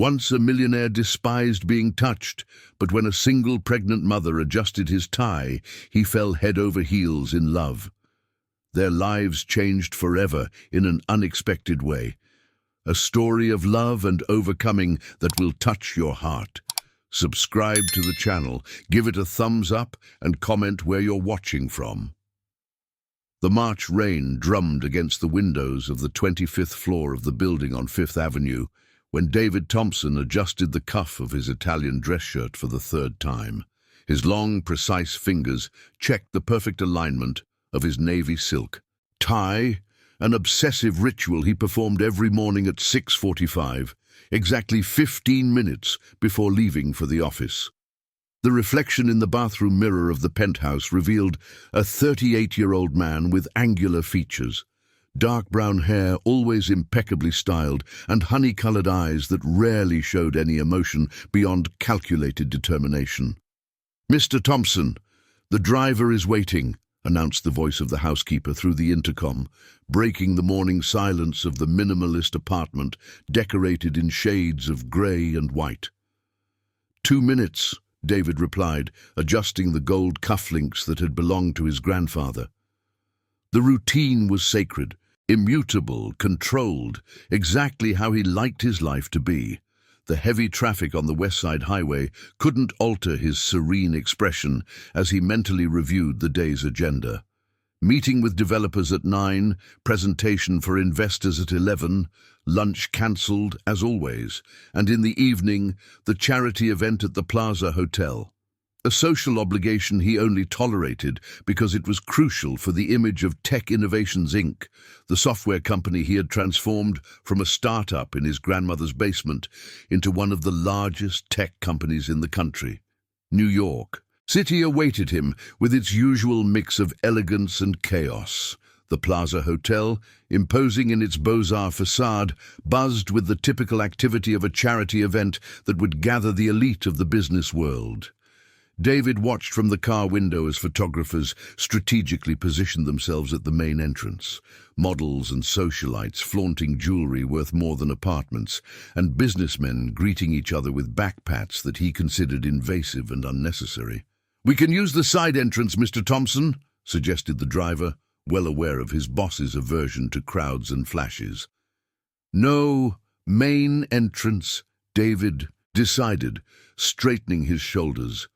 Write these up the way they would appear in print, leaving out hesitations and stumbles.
Once a millionaire despised being touched, but when a single pregnant mother adjusted his tie, he fell head over heels in love. Their lives changed forever in an unexpected way. A story of love and overcoming that will touch your heart. Subscribe to the channel, give it a thumbs up, and comment where you're watching from. The March rain drummed against the windows of the 25th floor of the building on Fifth Avenue when David Thompson adjusted the cuff of his Italian dress shirt for the third time. His long, precise fingers checked the perfect alignment of his navy silk tie, an obsessive ritual he performed every morning at 6:45, exactly 15 minutes before leaving for the office. The reflection in the bathroom mirror of the penthouse revealed a 38-year-old man with angular features, dark brown hair always impeccably styled, and honey-colored eyes that rarely showed any emotion beyond calculated determination. "Mr. Thompson, the driver is waiting," announced the voice of the housekeeper through the intercom, breaking the morning silence of the minimalist apartment decorated in shades of grey and white. "2 minutes," David replied, adjusting the gold cufflinks that had belonged to his grandfather. The routine was sacred, immutable, controlled, exactly how he liked his life to be. The heavy traffic on the West Side Highway couldn't alter his serene expression as he mentally reviewed the day's agenda. Meeting with developers at 9, presentation for investors at 11, lunch cancelled as always, and in the evening, the charity event at the Plaza Hotel. A social obligation he only tolerated because it was crucial for the image of Tech Innovations Inc., the software company he had transformed from a startup in his grandmother's basement into one of the largest tech companies in the country. New York City awaited him with its usual mix of elegance and chaos. The Plaza Hotel, imposing in its Beaux-Arts facade, buzzed with the typical activity of a charity event that would gather the elite of the business world. David watched from the car window as photographers strategically positioned themselves at the main entrance. Models and socialites flaunting jewelry worth more than apartments, and businessmen greeting each other with backpats that he considered invasive and unnecessary. "We can use the side entrance, Mr. Thompson," suggested the driver, well aware of his boss's aversion to crowds and flashes. "No, main entrance," David decided, straightening his shoulders.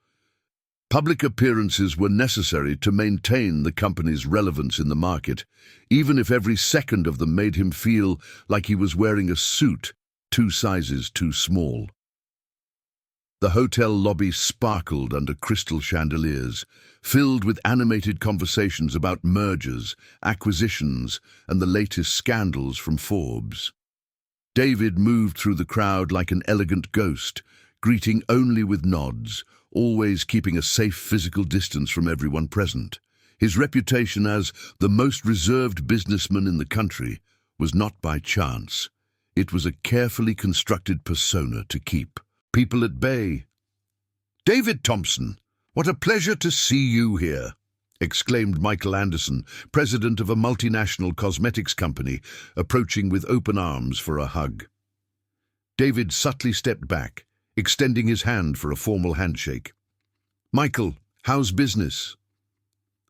Public appearances were necessary to maintain the company's relevance in the market, even if every second of them made him feel like he was wearing a suit 2 sizes too small. The hotel lobby sparkled under crystal chandeliers, filled with animated conversations about mergers, acquisitions, and the latest scandals from Forbes. David moved through the crowd like an elegant ghost, greeting only with nods, always keeping a safe physical distance from everyone present. His reputation as the most reserved businessman in the country was not by chance. It was a carefully constructed persona to keep people at bay. "David Thompson, what a pleasure to see you here," exclaimed Michael Anderson, president of a multinational cosmetics company, approaching with open arms for a hug. David subtly stepped back, extending his hand for a formal handshake. "Michael, how's business?"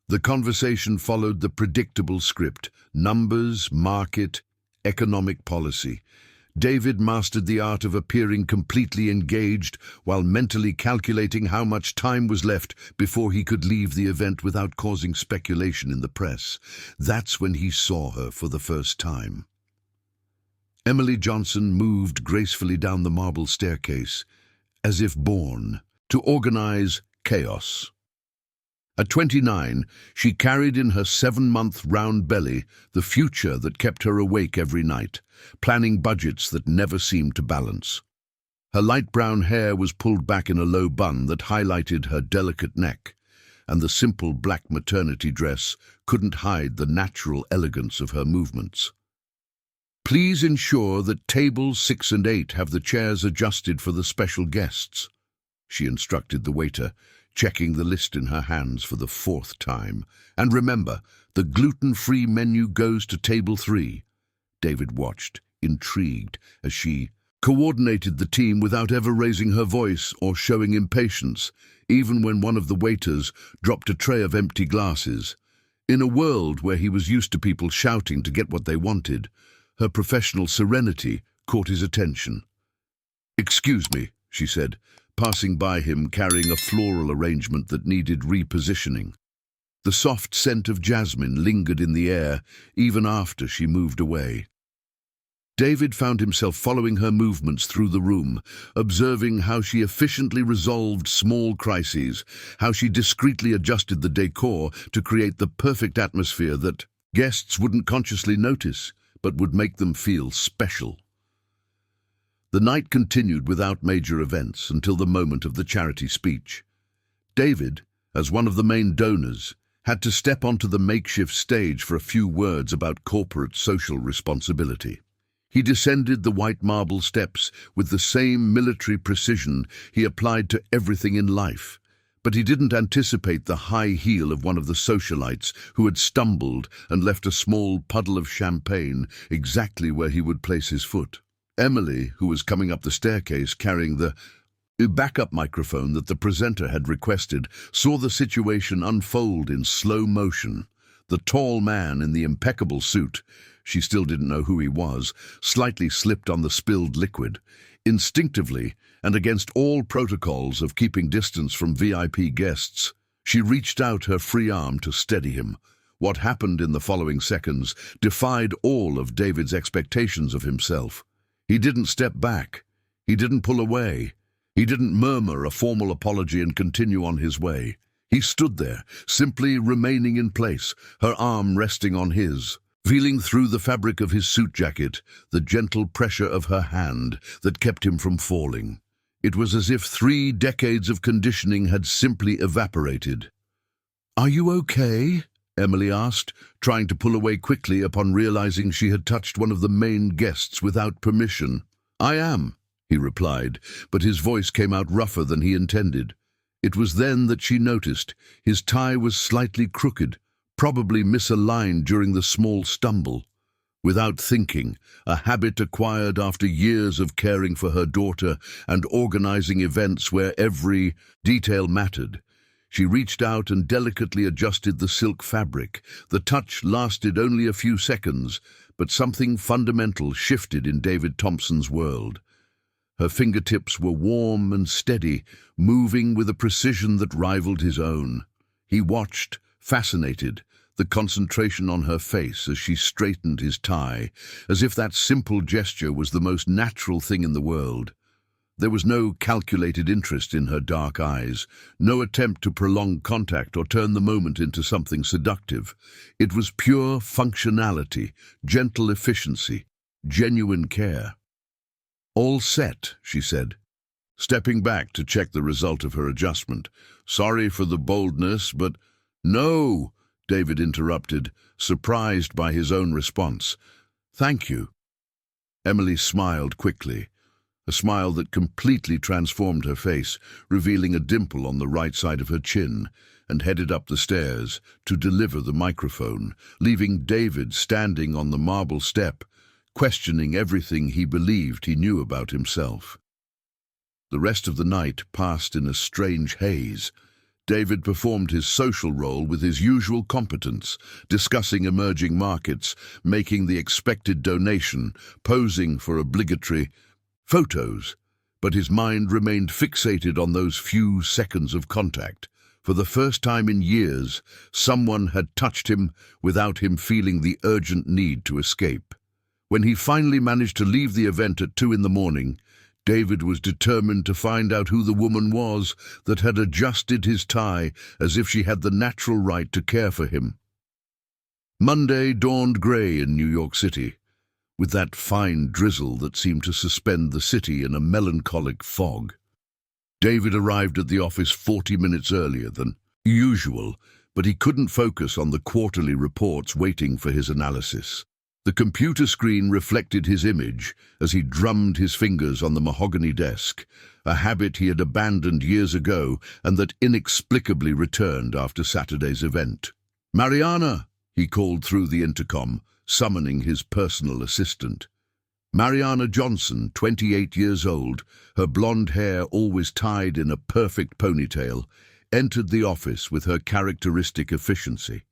The conversation followed the predictable script: numbers, market, economic policy. David mastered the art of appearing completely engaged while mentally calculating how much time was left before he could leave the event without causing speculation in the press. That's when he saw her for the first time. Emily Johnson moved gracefully down the marble staircase, as if born to organize chaos. At 29, she carried in her 7-month round belly the future that kept her awake every night, planning budgets that never seemed to balance. Her light brown hair was pulled back in a low bun that highlighted her delicate neck, and the simple black maternity dress couldn't hide the natural elegance of her movements. "Please ensure that tables 6 and 8 have the chairs adjusted for the special guests," she instructed the waiter, checking the list in her hands for the 4th time. "And remember, the gluten-free menu goes to table 3. David watched, intrigued, as she coordinated the team without ever raising her voice or showing impatience, even when one of the waiters dropped a tray of empty glasses. In a world where he was used to people shouting to get what they wanted, her professional serenity caught his attention. "Excuse me," she said, passing by him carrying a floral arrangement that needed repositioning. The soft scent of jasmine lingered in the air even after she moved away. David found himself following her movements through the room, observing how she efficiently resolved small crises, how she discreetly adjusted the decor to create the perfect atmosphere that guests wouldn't consciously notice, but would make them feel special. The night continued without major events until the moment of the charity speech. David, as one of the main donors, had to step onto the makeshift stage for a few words about corporate social responsibility. He descended the white marble steps with the same military precision he applied to everything in life, but he didn't anticipate the high heel of one of the socialites who had stumbled and left a small puddle of champagne exactly where he would place his foot. Emily, who was coming up the staircase carrying the backup microphone that the presenter had requested, saw the situation unfold in slow motion. The tall man in the impeccable suit, she still didn't know who he was, slightly slipped on the spilled liquid. Instinctively, and against all protocols of keeping distance from VIP guests, she reached out her free arm to steady him. What happened in the following seconds defied all of David's expectations of himself. He didn't step back. He didn't pull away. He didn't murmur a formal apology and continue on his way. He stood there, simply remaining in place, her arm resting on his, feeling through the fabric of his suit jacket the gentle pressure of her hand that kept him from falling. It was as if 3 decades of conditioning had simply evaporated. "Are you okay?" Emily asked, trying to pull away quickly upon realizing she had touched one of the main guests without permission. "I am," he replied, but his voice came out rougher than he intended. It was then that she noticed his tie was slightly crooked, probably misaligned during the small stumble. Without thinking, a habit acquired after years of caring for her daughter and organizing events where every detail mattered, she reached out and delicately adjusted the silk fabric. The touch lasted only a few seconds, but something fundamental shifted in David Thompson's world. Her fingertips were warm and steady, moving with a precision that rivaled his own. He watched, fascinated, the concentration on her face as she straightened his tie, as if that simple gesture was the most natural thing in the world. There was no calculated interest in her dark eyes, no attempt to prolong contact or turn the moment into something seductive. It was pure functionality, gentle efficiency, genuine care. "All set," she said, stepping back to check the result of her adjustment. "Sorry for the boldness, but—" "No!" David interrupted, surprised by his own response. "Thank you." Emily smiled quickly, a smile that completely transformed her face, revealing a dimple on the right side of her chin, and headed up the stairs to deliver the microphone, leaving David standing on the marble step, questioning everything he believed he knew about himself. The rest of the night passed in a strange haze. David performed his social role with his usual competence, discussing emerging markets, making the expected donation, posing for obligatory photos, but his mind remained fixated on those few seconds of contact. For the first time in years, someone had touched him without him feeling the urgent need to escape. When he finally managed to leave the event at 2 in the morning, David was determined to find out who the woman was that had adjusted his tie as if she had the natural right to care for him. Monday dawned grey in New York City, with that fine drizzle that seemed to suspend the city in a melancholic fog. David arrived at the office 40 minutes earlier than usual, but he couldn't focus on the quarterly reports waiting for his analysis. The computer screen reflected his image as he drummed his fingers on the mahogany desk, a habit he had abandoned years ago and that inexplicably returned after Saturday's event. "Mariana!" he called through the intercom, summoning his personal assistant. Mariana Johnson, 28 years old, her blonde hair always tied in a perfect ponytail, entered the office with her characteristic efficiency.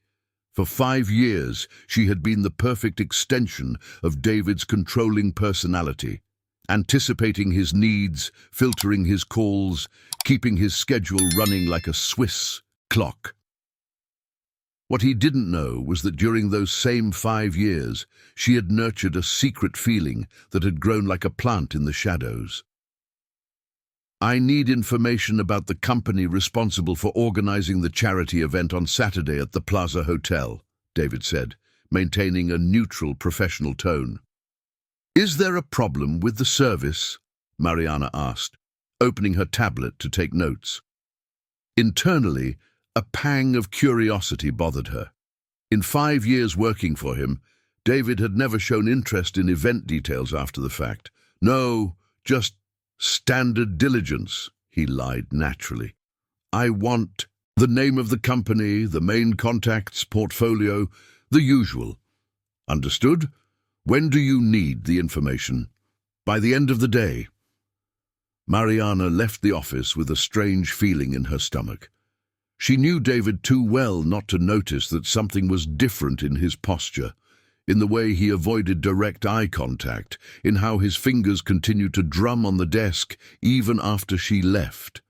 For 5 years, she had been the perfect extension of David's controlling personality, anticipating his needs, filtering his calls, keeping his schedule running like a Swiss clock. What he didn't know was that during those same 5 years, she had nurtured a secret feeling that had grown like a plant in the shadows. "I need information about the company responsible for organizing the charity event on Saturday at the Plaza Hotel," David said, maintaining a neutral professional tone. "Is there a problem with the service?" Mariana asked, opening her tablet to take notes. Internally, a pang of curiosity bothered her. In 5 years working for him, David had never shown interest in event details after the fact. "No, just standard diligence," he lied naturally. "I want the name of the company, the main contacts, portfolio, the usual." "Understood? When do you need the information?" "By the end of the day." Mariana left the office with a strange feeling in her stomach. She knew David too well not to notice that something was different in his posture, in the way he avoided direct eye contact, in how his fingers continued to drum on the desk even after she left.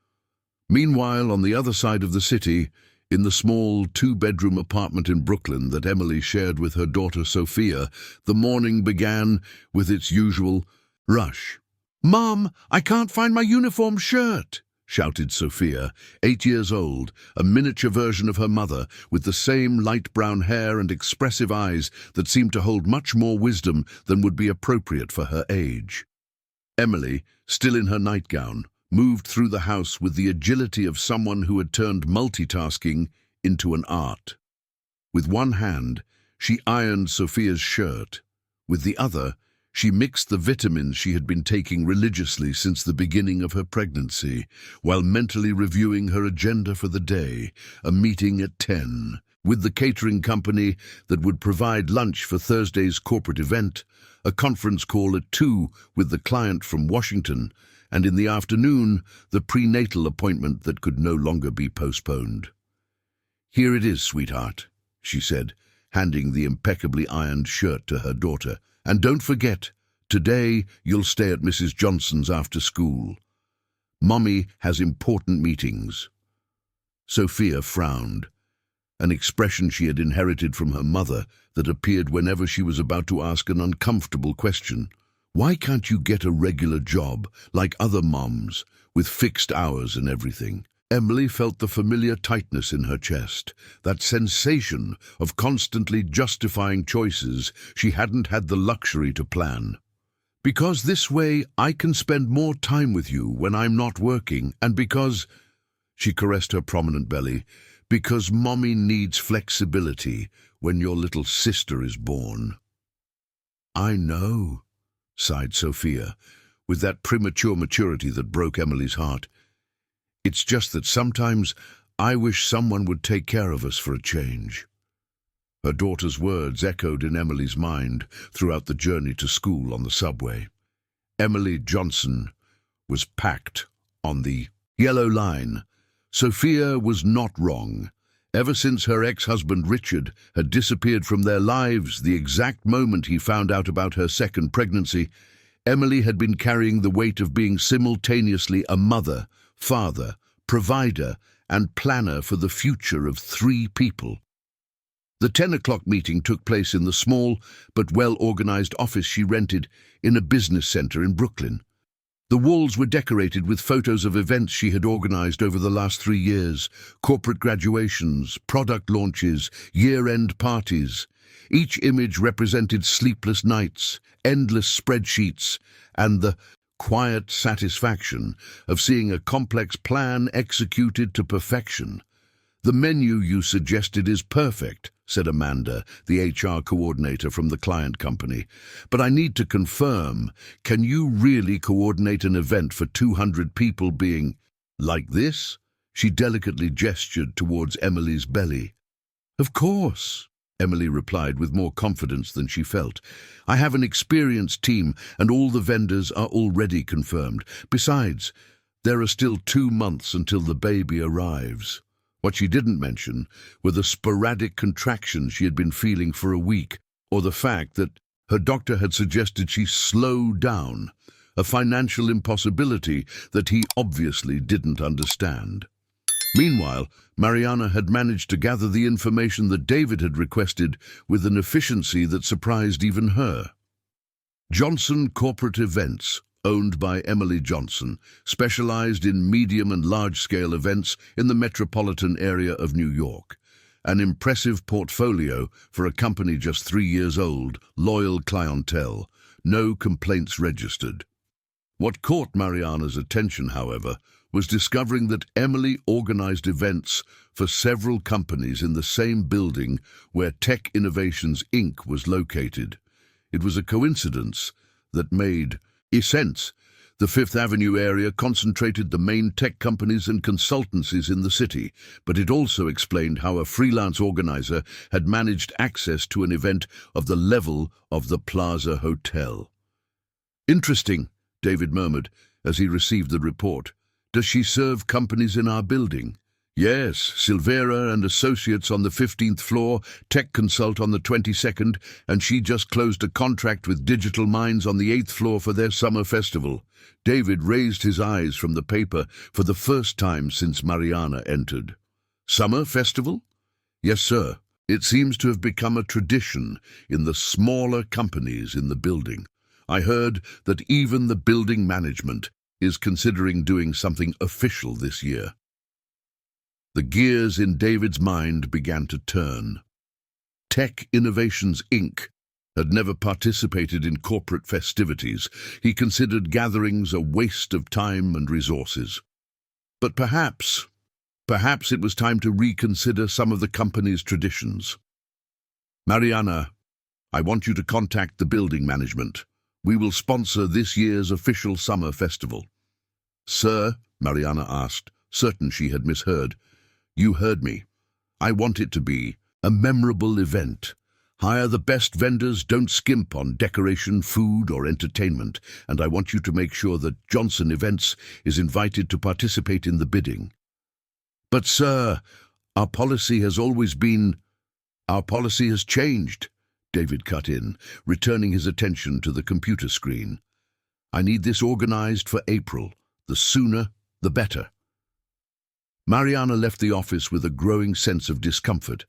Meanwhile, on the other side of the city, in the small 2-bedroom apartment in Brooklyn that Emily shared with her daughter Sophia, the morning began with its usual rush. "Mom, I can't find my uniform shirt!" shouted Sophia, 8 years old, a miniature version of her mother, with the same light brown hair and expressive eyes that seemed to hold much more wisdom than would be appropriate for her age. Emily, still in her nightgown, moved through the house with the agility of someone who had turned multitasking into an art. With one hand, she ironed Sophia's shirt. With the other, she mixed the vitamins she had been taking religiously since the beginning of her pregnancy, while mentally reviewing her agenda for the day, a meeting at 10, with the catering company that would provide lunch for Thursday's corporate event, a conference call at 2 with the client from Washington, and in the afternoon, the prenatal appointment that could no longer be postponed. "Here it is, sweetheart," she said, handing the impeccably ironed shirt to her daughter. "And don't forget, today you'll stay at Mrs. Johnson's after school. Mommy has important meetings." Sophia frowned, an expression she had inherited from her mother that appeared whenever she was about to ask an uncomfortable question. "Why can't you get a regular job, like other moms, with fixed hours and everything?" Emily felt the familiar tightness in her chest, that sensation of constantly justifying choices she hadn't had the luxury to plan. "Because this way I can spend more time with you when I'm not working, and because," she caressed her prominent belly, "because Mommy needs flexibility when your little sister is born." "I know," sighed Sophia, with that premature maturity that broke Emily's heart. "It's just that sometimes I wish someone would take care of us for a change." Her daughter's words echoed in Emily's mind throughout the journey to school on the subway. Emily Johnson was packed on the yellow line. Sophia was not wrong. Ever since her ex-husband Richard had disappeared from their lives the exact moment he found out about her second pregnancy, Emily had been carrying the weight of being simultaneously a mother, father, provider, and planner for the future of 3 people. The 10 o'clock meeting took place in the small but well-organized office she rented in a business center in Brooklyn. The walls were decorated with photos of events she had organized over the last 3 years, corporate graduations, product launches, year-end parties. Each image represented sleepless nights, endless spreadsheets, and the quiet satisfaction of seeing a complex plan executed to perfection. "The menu you suggested is perfect," said Amanda, the HR coordinator from the client company. "But I need to confirm, can you really coordinate an event for 200 people being like this?" She delicately gestured towards Emily's belly. "Of course," Emily replied with more confidence than she felt. "I have an experienced team, and all the vendors are already confirmed. Besides, there are still 2 months until the baby arrives." What she didn't mention were the sporadic contractions she had been feeling for a week, or the fact that her doctor had suggested she slow down, a financial impossibility that he obviously didn't understand. Meanwhile, Mariana had managed to gather the information that David had requested with an efficiency that surprised even her. Johnson Corporate Events, owned by Emily Johnson, specialized in medium and large-scale events in the metropolitan area of New York. An impressive portfolio for a company just 3 years old, loyal clientele, no complaints registered. What caught Mariana's attention, however, was discovering that Emily organized events for several companies in the same building where Tech Innovations Inc. was located. It was a coincidence that made sense. The Fifth Avenue area concentrated the main tech companies and consultancies in the city, but it also explained how a freelance organizer had managed access to an event of the level of the Plaza Hotel. "Interesting," David murmured as he received the report. "Does she serve companies in our building?" "Yes, Silvera and Associates on the 15th floor, Tech Consult on the 22nd, and she just closed a contract with Digital Minds on the 8th floor for their summer festival." David raised his eyes from the paper for the first time since Mariana entered. "Summer festival?" "Yes, sir. It seems to have become a tradition in the smaller companies in the building. I heard that even the building management is considering doing something official this year." The gears in David's mind began to turn. Tech Innovations Inc. had never participated in corporate festivities. He considered gatherings a waste of time and resources. But perhaps it was time to reconsider some of the company's traditions. "Mariana, I want you to contact the building management. We will sponsor this year's official summer festival." "Sir?" Mariana asked, certain she had misheard. "You heard me. I want it to be a memorable event. Hire the best vendors, don't skimp on decoration, food, or entertainment, and I want you to make sure that Johnson Events is invited to participate in the bidding." "But, sir, our policy has changed," David cut in, returning his attention to the computer screen. "I need this organized for April. The sooner, the better." Mariana left the office with a growing sense of discomfort.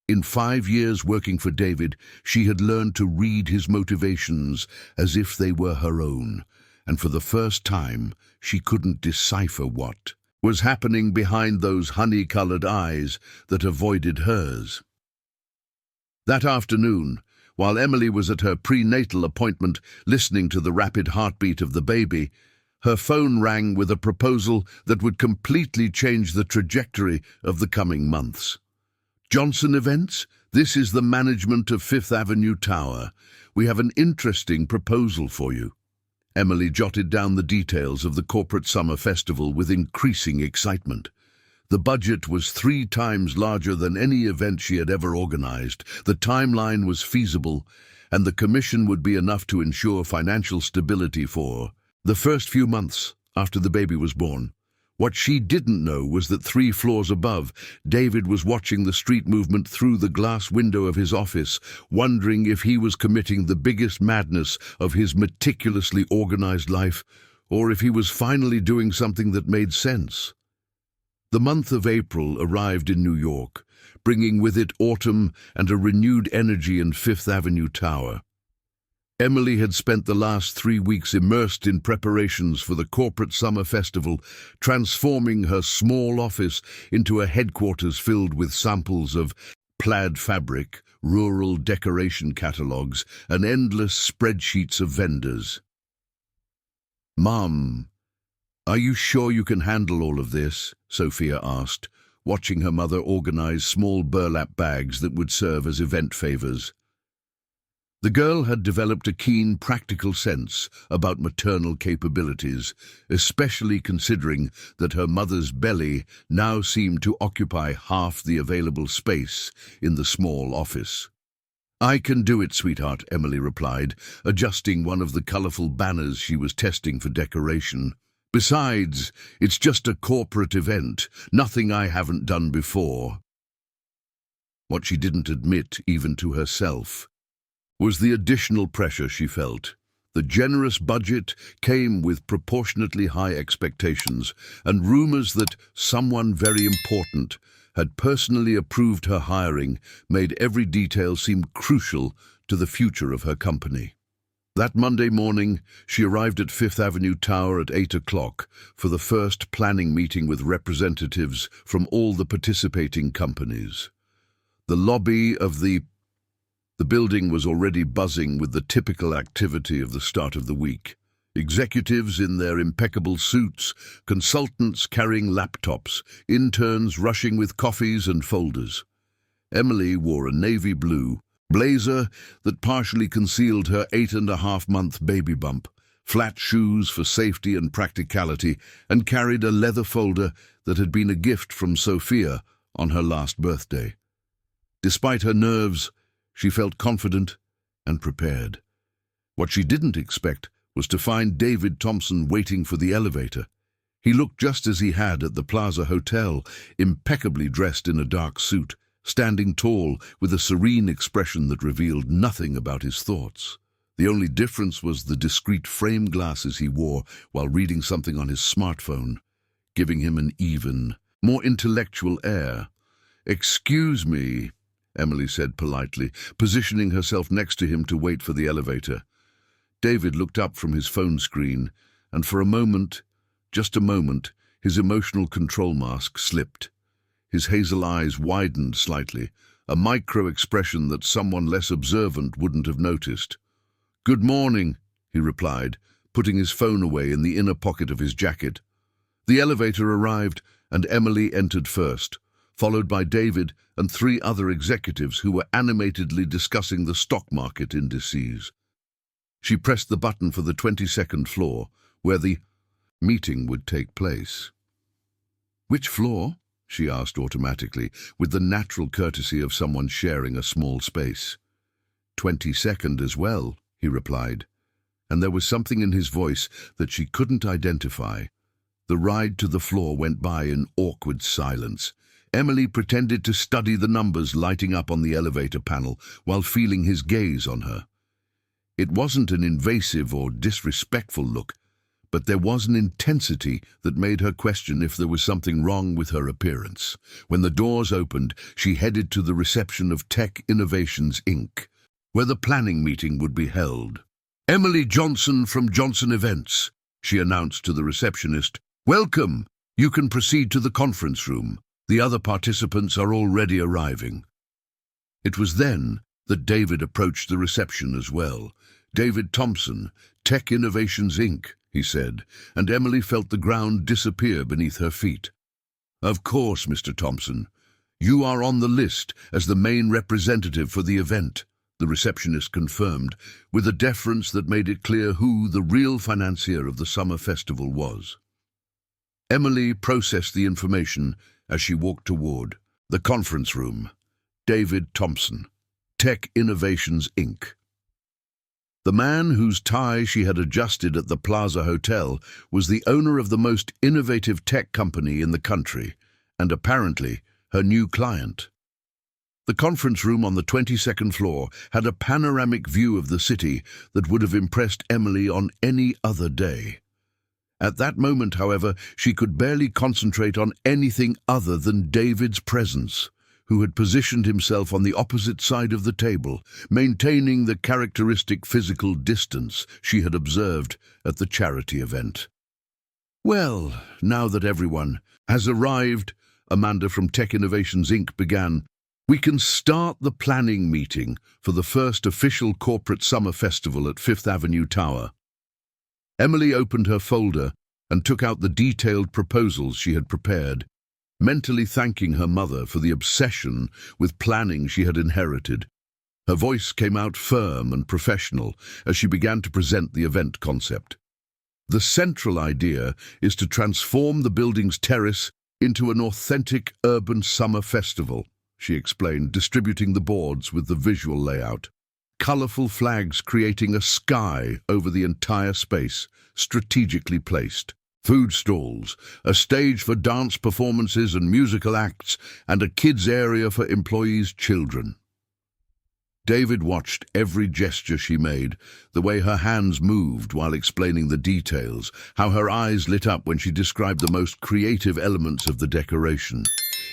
In 5 years working for David, she had learned to read his motivations as if they were her own, and for the first time she couldn't decipher what was happening behind those honey-colored eyes that avoided hers. That afternoon, while Emily was at her prenatal appointment listening to the rapid heartbeat of the baby, her phone rang with a proposal that would completely change the trajectory of the coming months. "Johnson Events, this is the management of Fifth Avenue Tower. We have an interesting proposal for you." Emily jotted down the details of the corporate summer festival with increasing excitement. The budget was 3 times larger than any event she had ever organized. The timeline was feasible, and the commission would be enough to ensure financial stability for the first few months after the baby was born. What she didn't know was that 3 floors above, David was watching the street movement through the glass window of his office, wondering if he was committing the biggest madness of his meticulously organized life, or if he was finally doing something that made sense. The month of April arrived in New York, bringing with it autumn and a renewed energy in Fifth Avenue Tower. Emily had spent the last 3 weeks immersed in preparations for the corporate summer festival, transforming her small office into a headquarters filled with samples of plaid fabric, rural decoration catalogues, and endless spreadsheets of vendors. "Mom, are you sure you can handle all of this?" Sophia asked, watching her mother organize small burlap bags that would serve as event favors. The girl had developed a keen practical sense about maternal capabilities, especially considering that her mother's belly now seemed to occupy half the available space in the small office. "I can do it, sweetheart," Emily replied, adjusting one of the colourful banners she was testing for decoration. "Besides, it's just a corporate event, nothing I haven't done before." What she didn't admit, even to herself, was the additional pressure she felt. The generous budget came with proportionately high expectations and rumours that someone very important had personally approved her hiring made every detail seem crucial to the future of her company. That Monday morning, she arrived at Fifth Avenue Tower at 8 o'clock for the first planning meeting with representatives from all the participating companies. The lobby of the building was already buzzing with the typical activity of the start of the week. Executives in their impeccable suits, consultants carrying laptops, interns rushing with coffees and folders. Emily wore a navy blue blazer that partially concealed her 8.5-month baby bump, flat shoes for safety and practicality, and carried a leather folder that had been a gift from Sophia on her last birthday. Despite her nerves, she felt confident and prepared. What she didn't expect was to find David Thompson waiting for the elevator. He looked just as he had at the Plaza Hotel, impeccably dressed in a dark suit, standing tall with a serene expression that revealed nothing about his thoughts. The only difference was the discreet frame glasses he wore while reading something on his smartphone, giving him an even, more intellectual air. "Excuse me," Emily said politely, positioning herself next to him to wait for the elevator. David looked up from his phone screen, and for a moment, just a moment, his emotional control mask slipped. His hazel eyes widened slightly, a micro-expression that someone less observant wouldn't have noticed. "Good morning," he replied, putting his phone away in the inner pocket of his jacket. The elevator arrived, and Emily entered first, followed by David and 3 other executives who were animatedly discussing the stock market indices. She pressed the button for the 22nd floor, where the meeting would take place. "Which floor?" she asked automatically, with the natural courtesy of someone sharing a small space. 22nd as well," he replied, and there was something in his voice that she couldn't identify. The ride to the floor went by in awkward silence. Emily pretended to study the numbers lighting up on the elevator panel while feeling his gaze on her. It wasn't an invasive or disrespectful look, but there was an intensity that made her question if there was something wrong with her appearance. When the doors opened, she headed to the reception of Tech Innovations, Inc., where the planning meeting would be held. "Emily Johnson from Johnson Events," she announced to the receptionist. "Welcome. You can proceed to the conference room. The other participants are already arriving." It was then that David approached the reception as well. "David Thompson, Tech Innovations, Inc., he said, and Emily felt the ground disappear beneath her feet. "Of course, Mr. Thompson. You are on the list as the main representative for the event," the receptionist confirmed, with a deference that made it clear who the real financier of the summer festival was. Emily processed the information as she walked toward the conference room. David Thompson, Tech Innovations, Inc. The man whose tie she had adjusted at the Plaza Hotel was the owner of the most innovative tech company in the country, and apparently her new client. The conference room on the 22nd floor had a panoramic view of the city that would have impressed Emily on any other day. At that moment, however, she could barely concentrate on anything other than David's presence, who had positioned himself on the opposite side of the table, maintaining the characteristic physical distance she had observed at the charity event. "Well, now that everyone has arrived," Amanda from Tech Innovations, Inc. began, "we can start the planning meeting for the first official corporate summer festival at Fifth Avenue Tower." Emily opened her folder and took out the detailed proposals she had prepared, mentally thanking her mother for the obsession with planning she had inherited. Her voice came out firm and professional as she began to present the event concept. The central idea is to transform the building's terrace into an authentic urban summer festival, she explained, distributing the boards with the visual layout. Colourful flags creating a sky over the entire space, strategically placed. Food stalls, a stage for dance performances and musical acts, and a kids' area for employees' children. David watched every gesture she made, the way her hands moved while explaining the details, how her eyes lit up when she described the most creative elements of the decoration.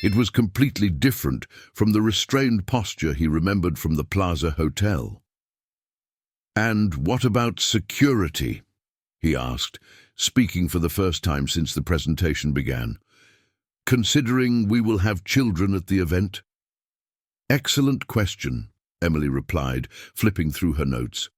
It was completely different from the restrained posture he remembered from the Plaza Hotel. "And what about security?" he asked, speaking for the first time since the presentation began. "Considering we will have children at the event?" "Excellent question," Emily replied, flipping through her notes.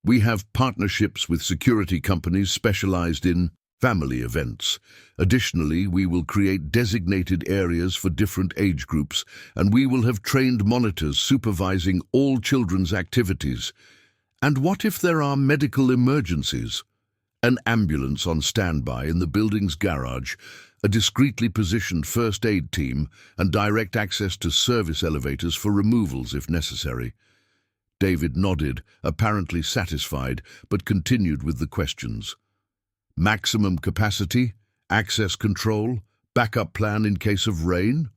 "We have partnerships with security companies specialized in family events. Additionally, we will create designated areas for different age groups, and we will have trained monitors supervising all children's activities. And what if there are medical emergencies? An ambulance on standby in the building's garage, a discreetly positioned first aid team, and direct access to service elevators for removals if necessary." David nodded, apparently satisfied, but continued with the questions. "Maximum capacity, access control, backup plan in case of rain?"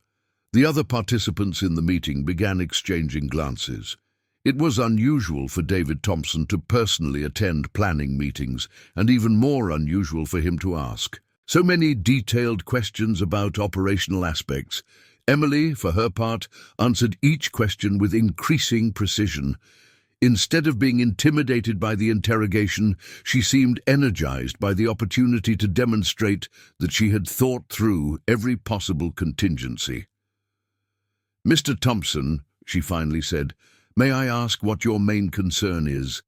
The other participants in the meeting began exchanging glances. It was unusual for David Thompson to personally attend planning meetings, and even more unusual for him to ask so many detailed questions about operational aspects. Emily, for her part, answered each question with increasing precision. Instead of being intimidated by the interrogation, she seemed energized by the opportunity to demonstrate that she had thought through every possible contingency. "Mr. Thompson," she finally said, "may I ask what your main concern is?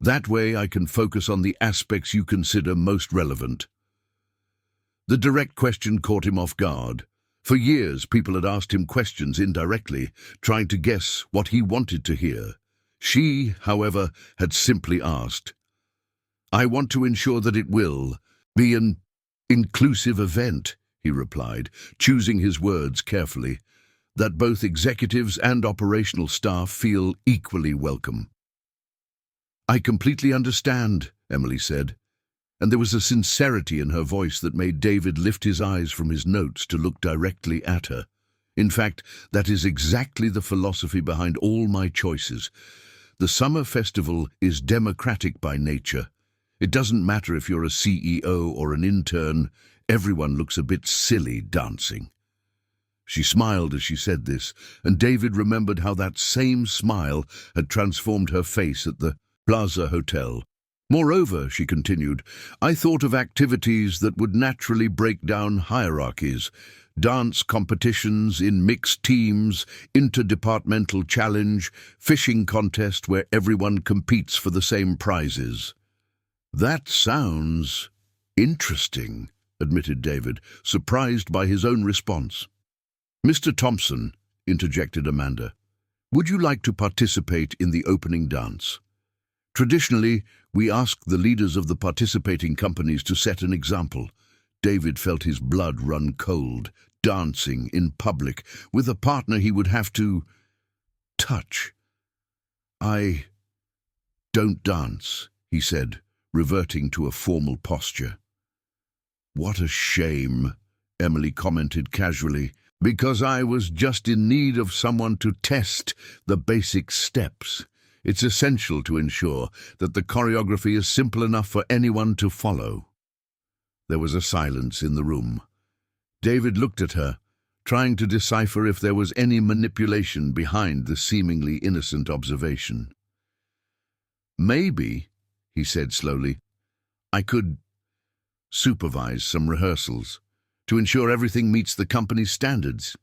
That way I can focus on the aspects you consider most relevant." The direct question caught him off guard. For years, people had asked him questions indirectly, trying to guess what he wanted to hear. She, however, had simply asked, "I want to ensure that it will be an inclusive event," he replied, choosing his words carefully, "that both executives and operational staff feel equally welcome." "I completely understand," Emily said, and there was a sincerity in her voice that made David lift his eyes from his notes to look directly at her. "In fact, that is exactly the philosophy behind all my choices. The summer festival is democratic by nature. It doesn't matter if you're a CEO or an intern, everyone looks a bit silly dancing." She smiled as she said this, and David remembered how that same smile had transformed her face at the Plaza Hotel. "Moreover," she continued, "I thought of activities that would naturally break down hierarchies. Dance competitions in mixed teams, interdepartmental challenge, fishing contest where everyone competes for the same prizes." "That sounds interesting," admitted David, surprised by his own response. "Mr. Thompson," interjected Amanda, "would you like to participate in the opening dance? Traditionally, we ask the leaders of the participating companies to set an example." David felt his blood run cold, dancing in public with a partner he would have to touch. "I don't dance," he said, reverting to a formal posture. "What a shame," Emily commented casually, "because I was just in need of someone to test the basic steps. It's essential to ensure that the choreography is simple enough for anyone to follow." There was a silence in the room. David looked at her, trying to decipher if there was any manipulation behind the seemingly innocent observation. "Maybe," he said slowly, "I could supervise some rehearsals to ensure everything meets the company's standards."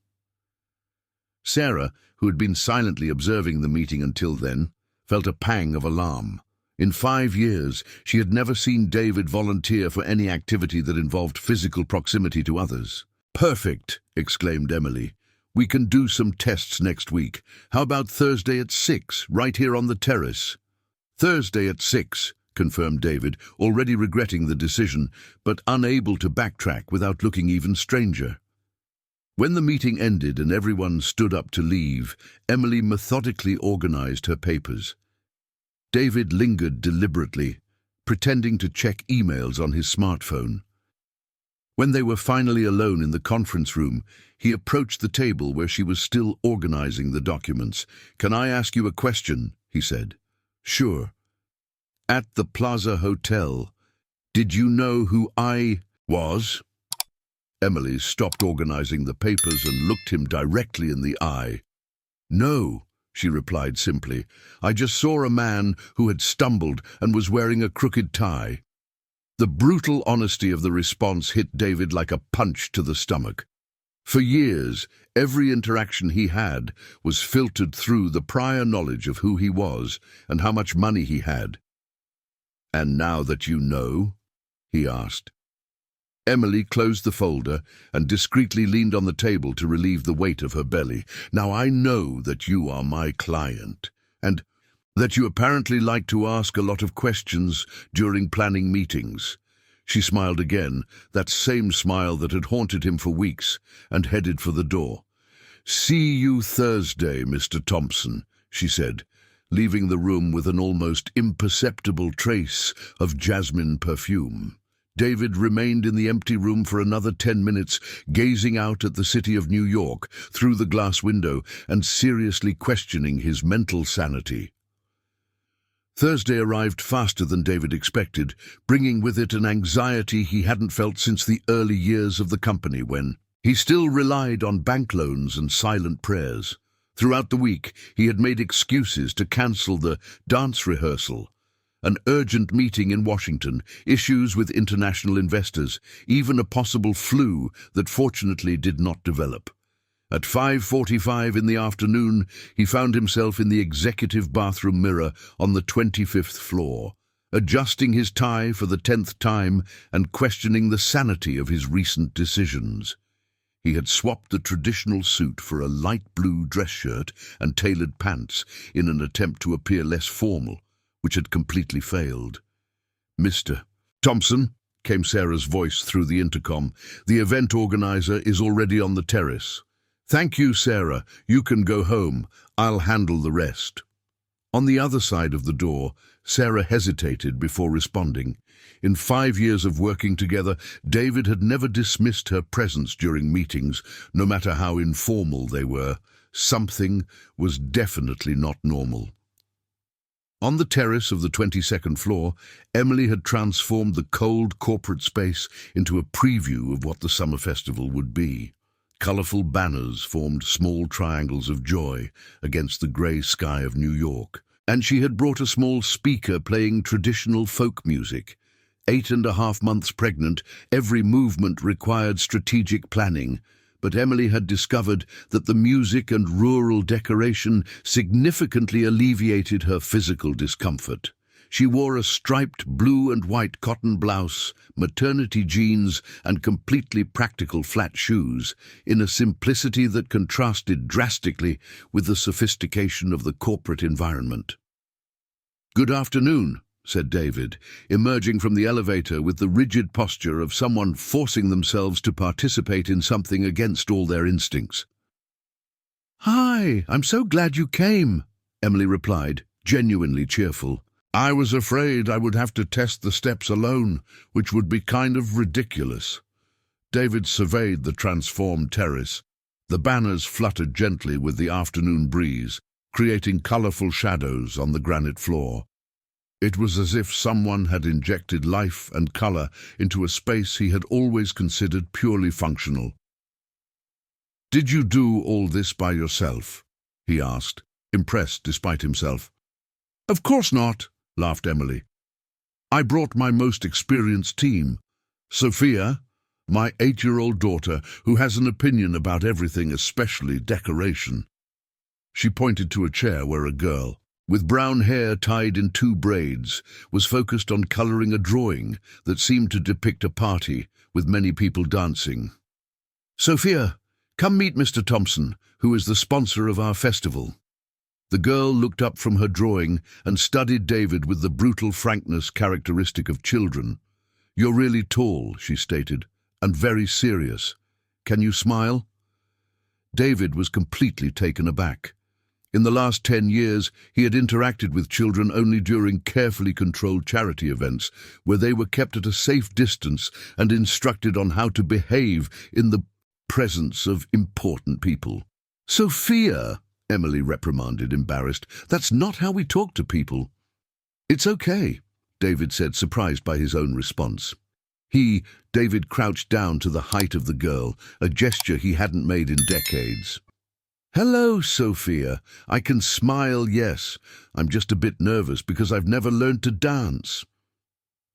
Sarah, who had been silently observing the meeting until then, felt a pang of alarm. In 5 years, she had never seen David volunteer for any activity that involved physical proximity to others. "Perfect!" exclaimed Emily. We can do some tests next week. How about Thursday at 6, right here on the terrace? Thursday at 6, confirmed David, already regretting the decision, but unable to backtrack without looking even stranger. When the meeting ended and everyone stood up to leave, Emily methodically organized her papers. David lingered deliberately, pretending to check emails on his smartphone. When they were finally alone in the conference room, he approached the table where she was still organizing the documents. "Can I ask you a question?" he said. "Sure." "At the Plaza Hotel, did you know who I was?" Emily stopped organizing the papers and looked him directly in the eye. "No," she replied simply. "I just saw a man who had stumbled and was wearing a crooked tie." The brutal honesty of the response hit David like a punch to the stomach. For years, every interaction he had was filtered through the prior knowledge of who he was and how much money he had. "And now that you know?" he asked. Emily closed the folder and discreetly leaned on the table to relieve the weight of her belly. "Now I know that you are my client, and that you apparently like to ask a lot of questions during planning meetings." She smiled again, that same smile that had haunted him for weeks, and headed for the door. "See you Thursday, Mr. Thompson," she said, leaving the room with an almost imperceptible trace of jasmine perfume. David remained in the empty room for another 10 minutes, gazing out at the city of New York through the glass window and seriously questioning his mental sanity. Thursday arrived faster than David expected, bringing with it an anxiety he hadn't felt since the early years of the company, when he still relied on bank loans and silent prayers. Throughout the week, he had made excuses to cancel the dance rehearsal, an urgent meeting in Washington, issues with international investors, even a possible flu that fortunately did not develop. At 5:45 in the afternoon, he found himself in the executive bathroom mirror on the 25th floor, adjusting his tie for the 10th time and questioning the sanity of his recent decisions. He had swapped the traditional suit for a light blue dress shirt and tailored pants in an attempt to appear less formal, which had completely failed. "Mr. Thompson," came Sarah's voice through the intercom, "the event organizer is already on the terrace." "Thank you, Sarah. You can go home. I'll handle the rest." On the other side of the door, Sarah hesitated before responding. In 5 years of working together, David had never dismissed her presence during meetings, no matter how informal they were. Something was definitely not normal. On the terrace of the 22nd floor, Emily had transformed the cold corporate space into a preview of what the summer festival would be. Colourful banners formed small triangles of joy against the grey sky of New York, and she had brought a small speaker playing traditional folk music. 8.5 months pregnant, every movement required strategic planning, but Emily had discovered that the music and rural decoration significantly alleviated her physical discomfort. She wore a striped blue and white cotton blouse, maternity jeans, and completely practical flat shoes, in a simplicity that contrasted drastically with the sophistication of the corporate environment. "Good afternoon," said David, emerging from the elevator with the rigid posture of someone forcing themselves to participate in something against all their instincts. "Hi, I'm so glad you came," Emily replied, genuinely cheerful. "I was afraid I would have to test the steps alone, which would be kind of ridiculous." David surveyed the transformed terrace. The banners fluttered gently with the afternoon breeze, creating colourful shadows on the granite floor. It was as if someone had injected life and colour into a space he had always considered purely functional. "Did you do all this by yourself?" he asked, impressed despite himself. "Of course not," laughed Emily. "I brought my most experienced team. Sophia, my 8-year-old daughter, who has an opinion about everything, especially decoration." She pointed to a chair where a girl, with brown hair tied in 2 braids, was focused on colouring a drawing that seemed to depict a party with many people dancing. "Sophia, Come meet Mr. Thompson, who is the sponsor of our festival." The girl looked up from her drawing and studied David with the brutal frankness characteristic of children. "You're really tall," she stated, "and very serious. Can you smile?" David was completely taken aback. In the last 10 years, he had interacted with children only during carefully controlled charity events, where they were kept at a safe distance and instructed on how to behave in the presence of important people. "Sophia," Emily reprimanded, embarrassed, "that's not how we talk to people." "It's okay," David said, surprised by his own response. David crouched down to the height of the girl, a gesture he hadn't made in decades. "Hello, Sophia. I can smile, yes. I'm just a bit nervous because I've never learned to dance."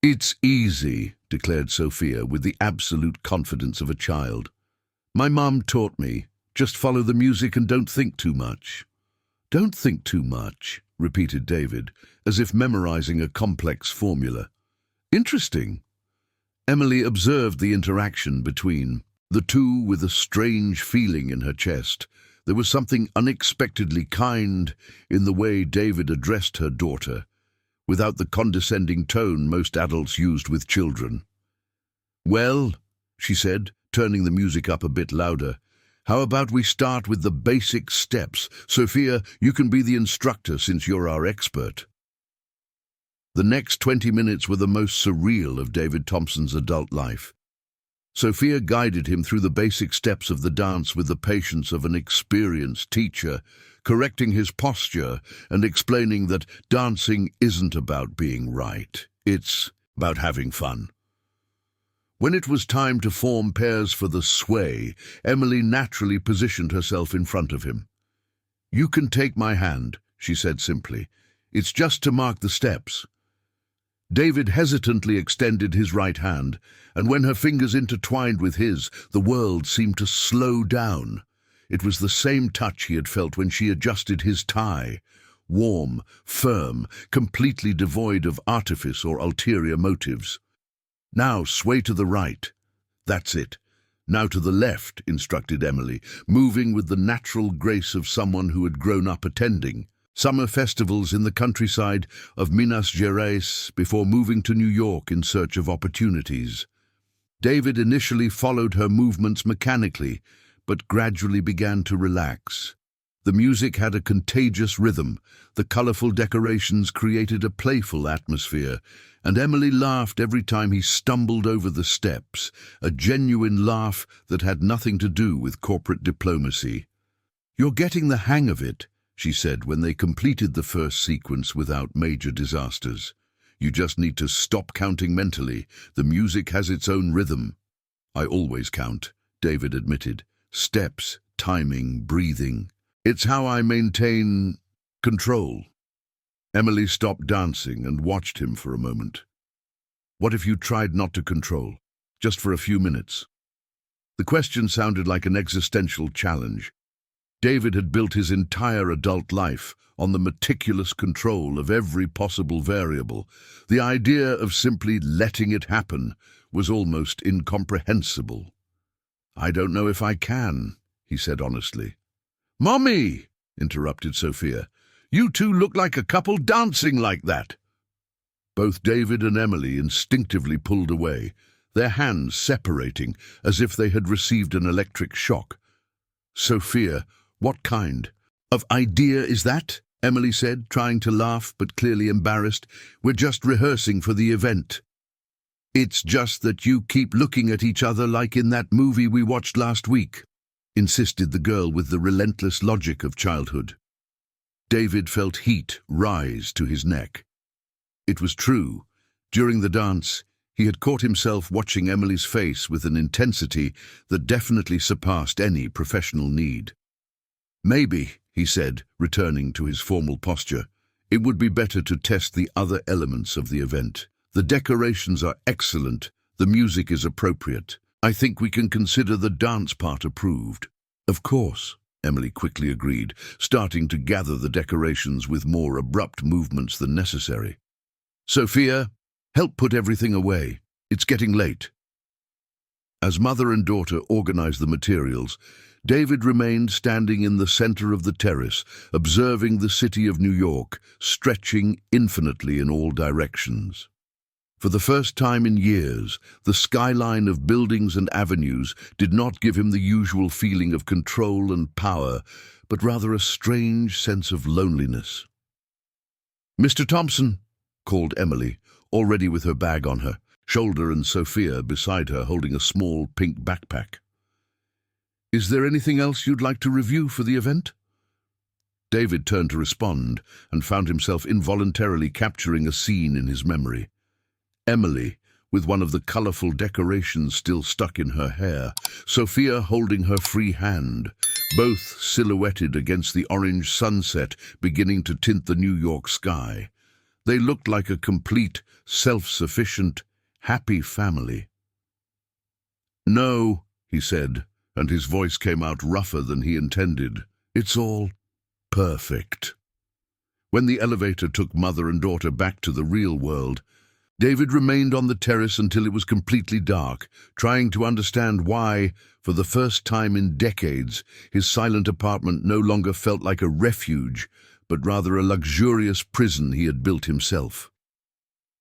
"It's easy," declared Sophia with the absolute confidence of a child. "My mum taught me. Just follow the music and don't think too much." "Don't think too much," repeated David, as if memorizing a complex formula. "Interesting." Emily observed the interaction between the two with a strange feeling in her chest. There was something unexpectedly kind in the way David addressed her daughter, without the condescending tone most adults used with children. "Well," she said, turning the music up a bit louder, "how about we start with the basic steps? Sophia, you can be the instructor since you're our expert." The next 20 minutes were the most surreal of David Thompson's adult life. Sophia guided him through the basic steps of the dance with the patience of an experienced teacher, correcting his posture and explaining that dancing isn't about being right, it's about having fun. When it was time to form pairs for the sway, Emily naturally positioned herself in front of him. "You can take my hand," she said simply. "It's just to mark the steps." David hesitantly extended his right hand, and when her fingers intertwined with his, the world seemed to slow down. It was the same touch he had felt when she adjusted his tie, warm, firm, completely devoid of artifice or ulterior motives. "Now sway to the right." "That's it. Now to the left," instructed Emily, moving with the natural grace of someone who had grown up attending summer festivals in the countryside of Minas Gerais before moving to New York in search of opportunities. David initially followed her movements mechanically, but gradually began to relax. The music had a contagious rhythm, the colorful decorations created a playful atmosphere, and Emily laughed every time he stumbled over the steps, a genuine laugh that had nothing to do with corporate diplomacy. "You're getting the hang of it," she said when they completed the first sequence without major disasters. "You just need to stop counting mentally. The music has its own rhythm." "I always count," David admitted. "Steps, timing, breathing. It's how I maintain control." Emily stopped dancing and watched him for a moment. "What if you tried not to control, just for a few minutes?" The question sounded like an existential challenge. David had built his entire adult life on the meticulous control of every possible variable. The idea of simply letting it happen was almost incomprehensible. "I don't know if I can," he said honestly. "Mommy!" interrupted Sophia. "You two look like a couple dancing like that." Both David and Emily instinctively pulled away, their hands separating as if they had received an electric shock. "Sophia, what kind of idea is that?" Emily said, trying to laugh but clearly embarrassed. "We're just rehearsing for the event." "It's just that you keep looking at each other like in that movie we watched last week," insisted the girl with the relentless logic of childhood. David felt heat rise to his neck. It was true. During the dance, he had caught himself watching Emily's face with an intensity that definitely surpassed any professional need. "Maybe," he said, returning to his formal posture, "it would be better to test the other elements of the event. The decorations are excellent, the music is appropriate. I think we can consider the dance part approved." "Of course," Emily quickly agreed, starting to gather the decorations with more abrupt movements than necessary. "Sophia, help put everything away. It's getting late." As mother and daughter organized the materials, David remained standing in the center of the terrace, observing the city of New York, stretching infinitely in all directions. For the first time in years, the skyline of buildings and avenues did not give him the usual feeling of control and power, but rather a strange sense of loneliness. "Mr. Thompson," called Emily, already with her bag on her shoulder and Sophia beside her holding a small pink backpack. "Is there anything else you'd like to review for the event?" David turned to respond and found himself involuntarily capturing a scene in his memory. Emily, with one of the colorful decorations still stuck in her hair, Sophia holding her free hand, both silhouetted against the orange sunset beginning to tint the New York sky. They looked like a complete, self-sufficient, happy family. "No," he said, and his voice came out rougher than he intended. "It's all perfect." When the elevator took mother and daughter back to the real world, David remained on the terrace until it was completely dark, trying to understand why, for the first time in decades, his silent apartment no longer felt like a refuge, but rather a luxurious prison he had built himself.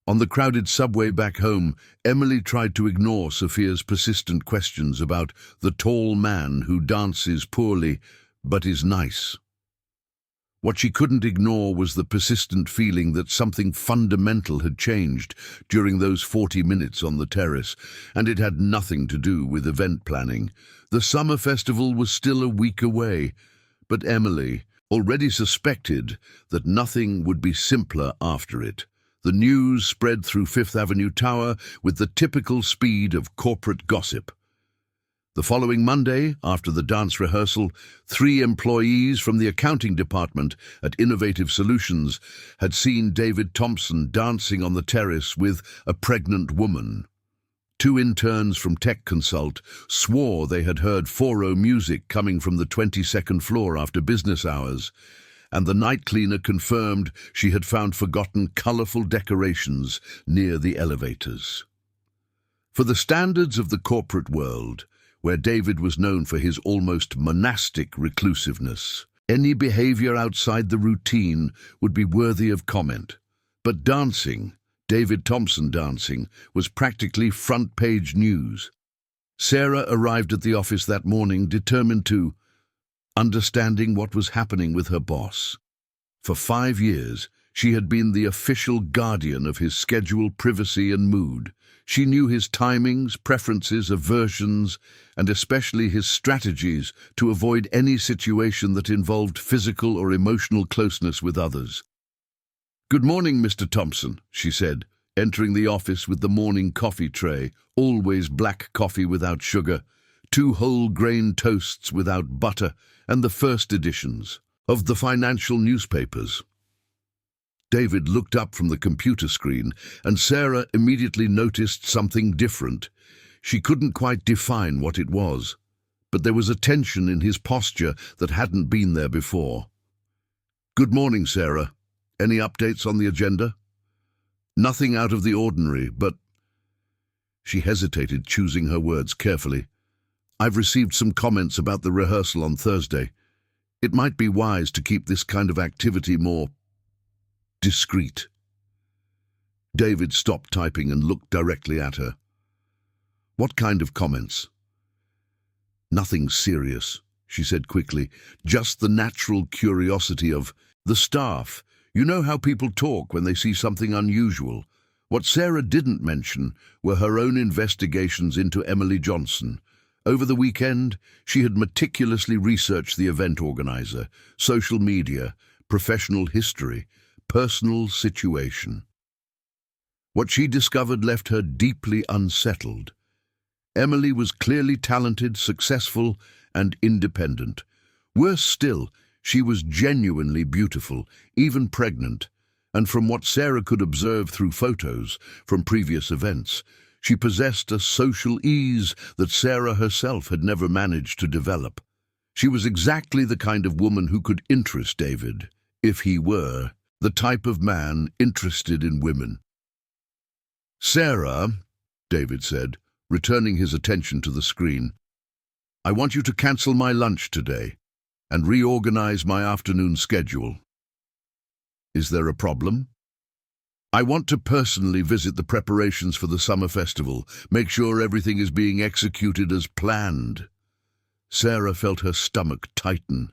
On the crowded subway back home, Emily tried to ignore Sophia's persistent questions about the tall man who dances poorly but is nice. What she couldn't ignore was the persistent feeling that something fundamental had changed during those 40 minutes on the terrace, and it had nothing to do with event planning. The summer festival was still a week away, but Emily already suspected that nothing would be simpler after it. The news spread through Fifth Avenue Tower with the typical speed of corporate gossip. The following Monday, after the dance rehearsal, 3 employees from the accounting department at Innovative Solutions had seen David Thompson dancing on the terrace with a pregnant woman. 2 interns from Tech Consult swore they had heard Foro music coming from the 22nd floor after business hours, and the night cleaner confirmed she had found forgotten colorful decorations near the elevators. For the standards of the corporate world, where David was known for his almost monastic reclusiveness, any behavior outside the routine would be worthy of comment. But dancing, David Thompson dancing, was practically front-page news. Sarah arrived at the office that morning determined to understanding what was happening with her boss. For 5 years, she had been the official guardian of his schedule, privacy, and mood. She knew his timings, preferences, aversions, and especially his strategies to avoid any situation that involved physical or emotional closeness with others. "Good morning, Mr. Thompson," she said, entering the office with the morning coffee tray, always black coffee without sugar, 2 whole grain toasts without butter, and the first editions of the financial newspapers. David looked up from the computer screen, and Sarah immediately noticed something different. She couldn't quite define what it was, but there was a tension in his posture that hadn't been there before. "Good morning, Sarah. Any updates on the agenda?" "Nothing out of the ordinary, but—" She hesitated, choosing her words carefully. "I've received some comments about the rehearsal on Thursday. It might be wise to keep this kind of activity more discreet." David stopped typing and looked directly at her. "What kind of comments?" "Nothing serious," she said quickly. "Just the natural curiosity of the staff. You know how people talk when they see something unusual." What Sarah didn't mention were her own investigations into Emily Johnson. Over the weekend, she had meticulously researched the event organizer, social media, professional history, personal situation. What she discovered left her deeply unsettled. Emily was clearly talented, successful, and independent. Worse still, she was genuinely beautiful, even pregnant, and from what Sarah could observe through photos from previous events, she possessed a social ease that Sarah herself had never managed to develop. She was exactly the kind of woman who could interest David, if he were the type of man interested in women. "Sarah," David said, returning his attention to the screen. "I want you to cancel my lunch today and reorganize my afternoon schedule." "Is there a problem?" "I want to personally visit the preparations for the summer festival, make sure everything is being executed as planned." Sarah felt her stomach tighten.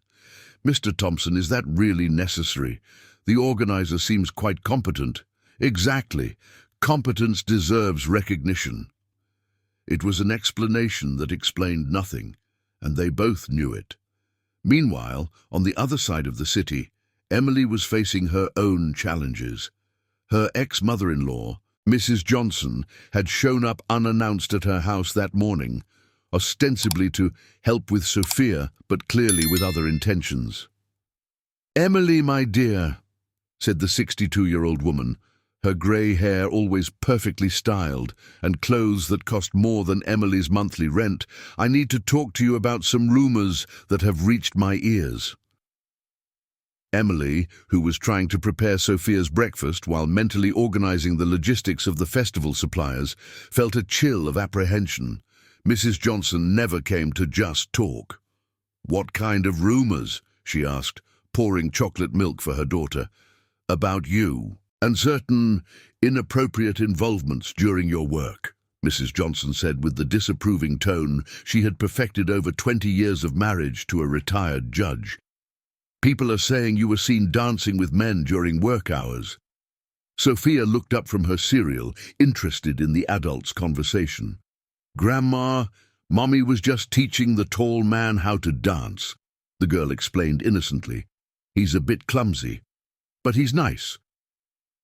"Mr. Thompson, is that really necessary? The organizer seems quite competent." "Exactly. Competence deserves recognition." It was an explanation that explained nothing, and they both knew it. Meanwhile, on the other side of the city, Emily was facing her own challenges. Her ex-mother-in-law, Mrs. Johnson, had shown up unannounced at her house that morning, ostensibly to help with Sophia, but clearly with other intentions. "Emily, my dear," said the 62-year-old woman, her grey hair always perfectly styled and clothes that cost more than Emily's monthly rent, "I need to talk to you about some rumours that have reached my ears." Emily, who was trying to prepare Sophia's breakfast while mentally organising the logistics of the festival suppliers, felt a chill of apprehension. Mrs. Johnson never came to just talk. "What kind of rumours?" she asked, pouring chocolate milk for her daughter. "About you and certain inappropriate involvements during your work," Mrs. Johnson said with the disapproving tone she had perfected over 20 years of marriage to a retired judge. "People are saying you were seen dancing with men during work hours." Sophia looked up from her cereal, interested in the adults' conversation. "Grandma, Mommy was just teaching the tall man how to dance," the girl explained innocently. "He's a bit clumsy, but he's nice."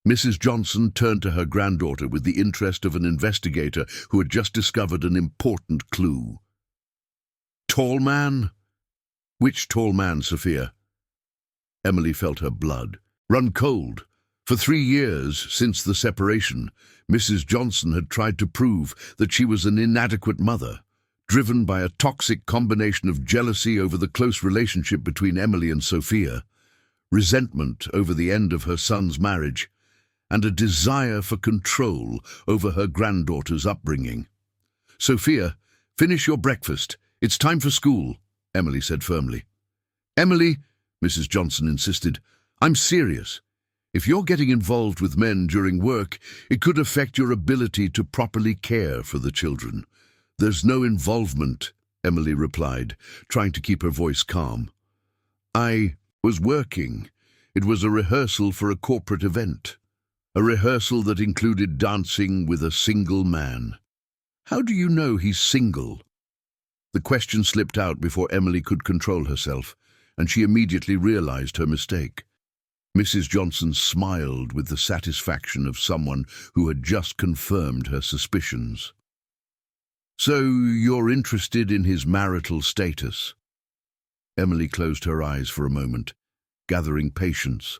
Mrs. Johnson turned to her granddaughter with the interest of an investigator who had just discovered an important clue. "Tall man? Which tall man, Sophia?" Emily felt her blood run cold. For 3 years, since the separation, Mrs. Johnson had tried to prove that she was an inadequate mother, driven by a toxic combination of jealousy over the close relationship between Emily and Sophia, resentment over the end of her son's marriage, and a desire for control over her granddaughter's upbringing. "Sophia, finish your breakfast. It's time for school," Emily said firmly. "Emily," Mrs. Johnson insisted, "I'm serious. If you're getting involved with men during work, it could affect your ability to properly care for the children." "There's no involvement," Emily replied, trying to keep her voice calm. "I was working. It was a rehearsal for a corporate event. A rehearsal that included dancing with a single man." "How do you know he's single?" The question slipped out before Emily could control herself, and she immediately realized her mistake. Mrs. Johnson smiled with the satisfaction of someone who had just confirmed her suspicions. "So you're interested in his marital status?" Emily closed her eyes for a moment, gathering patience.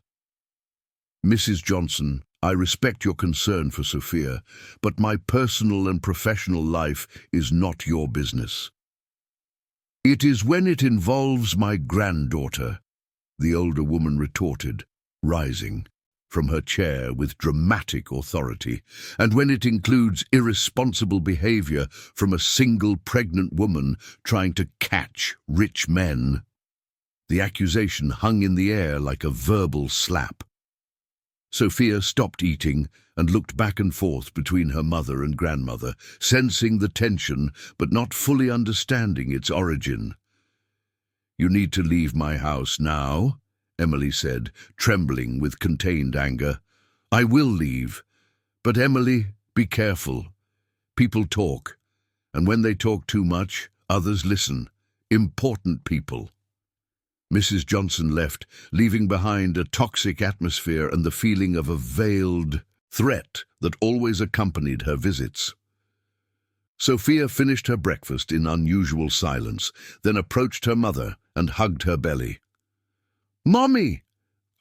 "Mrs. Johnson, I respect your concern for Sophia, but my personal and professional life is not your business." "It is when it involves my granddaughter," the older woman retorted, rising from her chair with dramatic authority, "and when it includes irresponsible behavior from a single pregnant woman trying to catch rich men." The accusation hung in the air like a verbal slap. Sophia stopped eating and looked back and forth between her mother and grandmother, sensing the tension but not fully understanding its origin. "You need to leave my house now," Emily said, trembling with contained anger. "I will leave. But Emily, be careful. People talk, and when they talk too much, others listen. Important people." Mrs. Johnson left, leaving behind a toxic atmosphere and the feeling of a veiled threat that always accompanied her visits. Sophia finished her breakfast in unusual silence, then approached her mother and hugged her belly. "Mommy,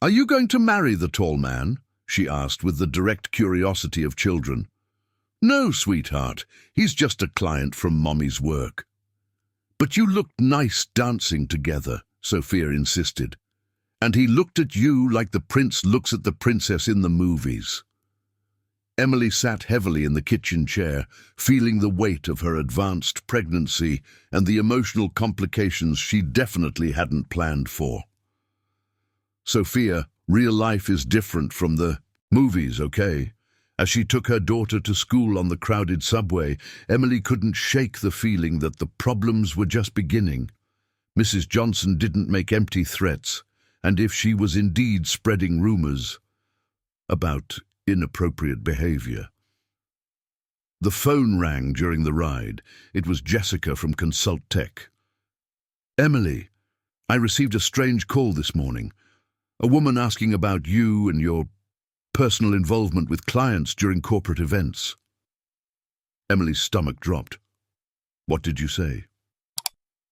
are you going to marry the tall man?" she asked with the direct curiosity of children. "No, sweetheart, he's just a client from Mommy's work." "But you looked nice dancing together," Sophia insisted. "And he looked at you like the prince looks at the princess in the movies." Emily sat heavily in the kitchen chair, feeling the weight of her advanced pregnancy and the emotional complications she definitely hadn't planned for. "Sophia, real life is different from the movies, okay?" As she took her daughter to school on the crowded subway, Emily couldn't shake the feeling that the problems were just beginning. Mrs. Johnson didn't make empty threats, and if she was indeed spreading rumors about inappropriate behavior. The phone rang during the ride. It was Jessica from Consult Tech. "Emily, I received a strange call this morning. A woman asking about you and your personal involvement with clients during corporate events." Emily's stomach dropped. "What did you say?"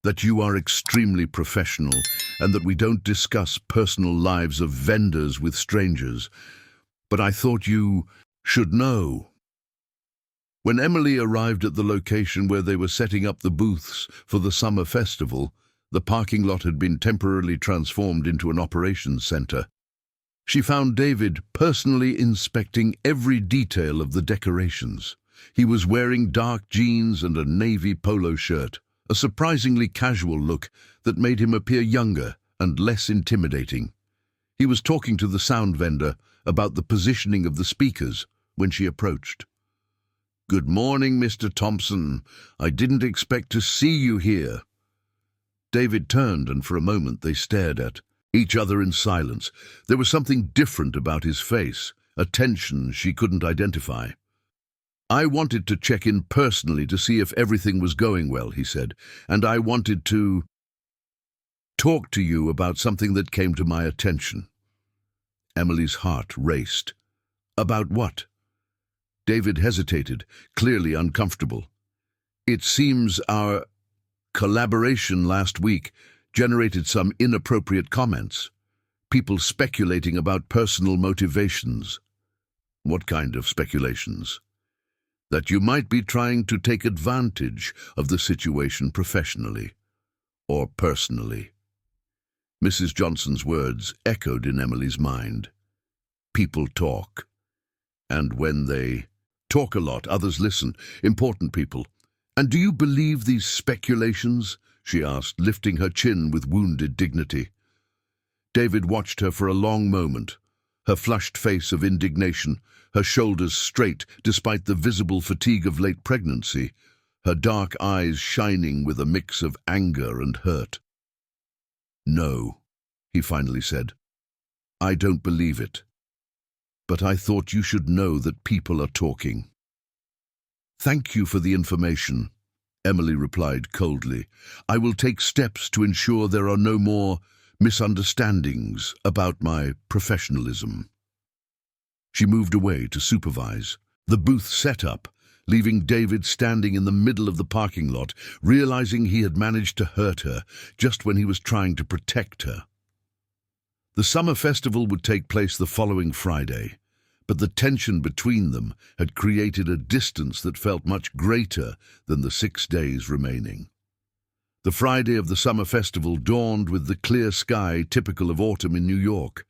"That you are extremely professional and that we don't discuss personal lives of vendors with strangers. But I thought you should know." When Emily arrived at the location where they were setting up the booths for the summer festival, the parking lot had been temporarily transformed into an operations center. She found David personally inspecting every detail of the decorations. He was wearing dark jeans and a navy polo shirt, a surprisingly casual look that made him appear younger and less intimidating. He was talking to the sound vendor about the positioning of the speakers when she approached. "Good morning, Mr. Thompson. I didn't expect to see you here." David turned, and for a moment they stared at each other in silence. There was something different about his face, a tension she couldn't identify. "I wanted to check in personally to see if everything was going well," he said, "and I wanted to talk to you about something that came to my attention." Emily's heart raced. "About what?" David hesitated, clearly uncomfortable. "It seems our collaboration last week generated some inappropriate comments. People speculating about personal motivations." "What kind of speculations?" "That you might be trying to take advantage of the situation professionally or personally." Mrs. Johnson's words echoed in Emily's mind. People talk. And when they talk a lot, others listen, important people. "And do you believe these speculations?" she asked, lifting her chin with wounded dignity. David watched her for a long moment, her flushed face of indignation, her shoulders straight despite the visible fatigue of late pregnancy, her dark eyes shining with a mix of anger and hurt. "No," he finally said. "I don't believe it. But I thought you should know that people are talking." "Thank you for the information," Emily replied coldly. "I will take steps to ensure there are no more misunderstandings about my professionalism." She moved away to supervise the booth setup, leaving David standing in the middle of the parking lot, realizing he had managed to hurt her just when he was trying to protect her. The summer festival would take place the following Friday, but the tension between them had created a distance that felt much greater than the 6 days remaining. The Friday of the summer festival dawned with the clear sky typical of autumn in New York,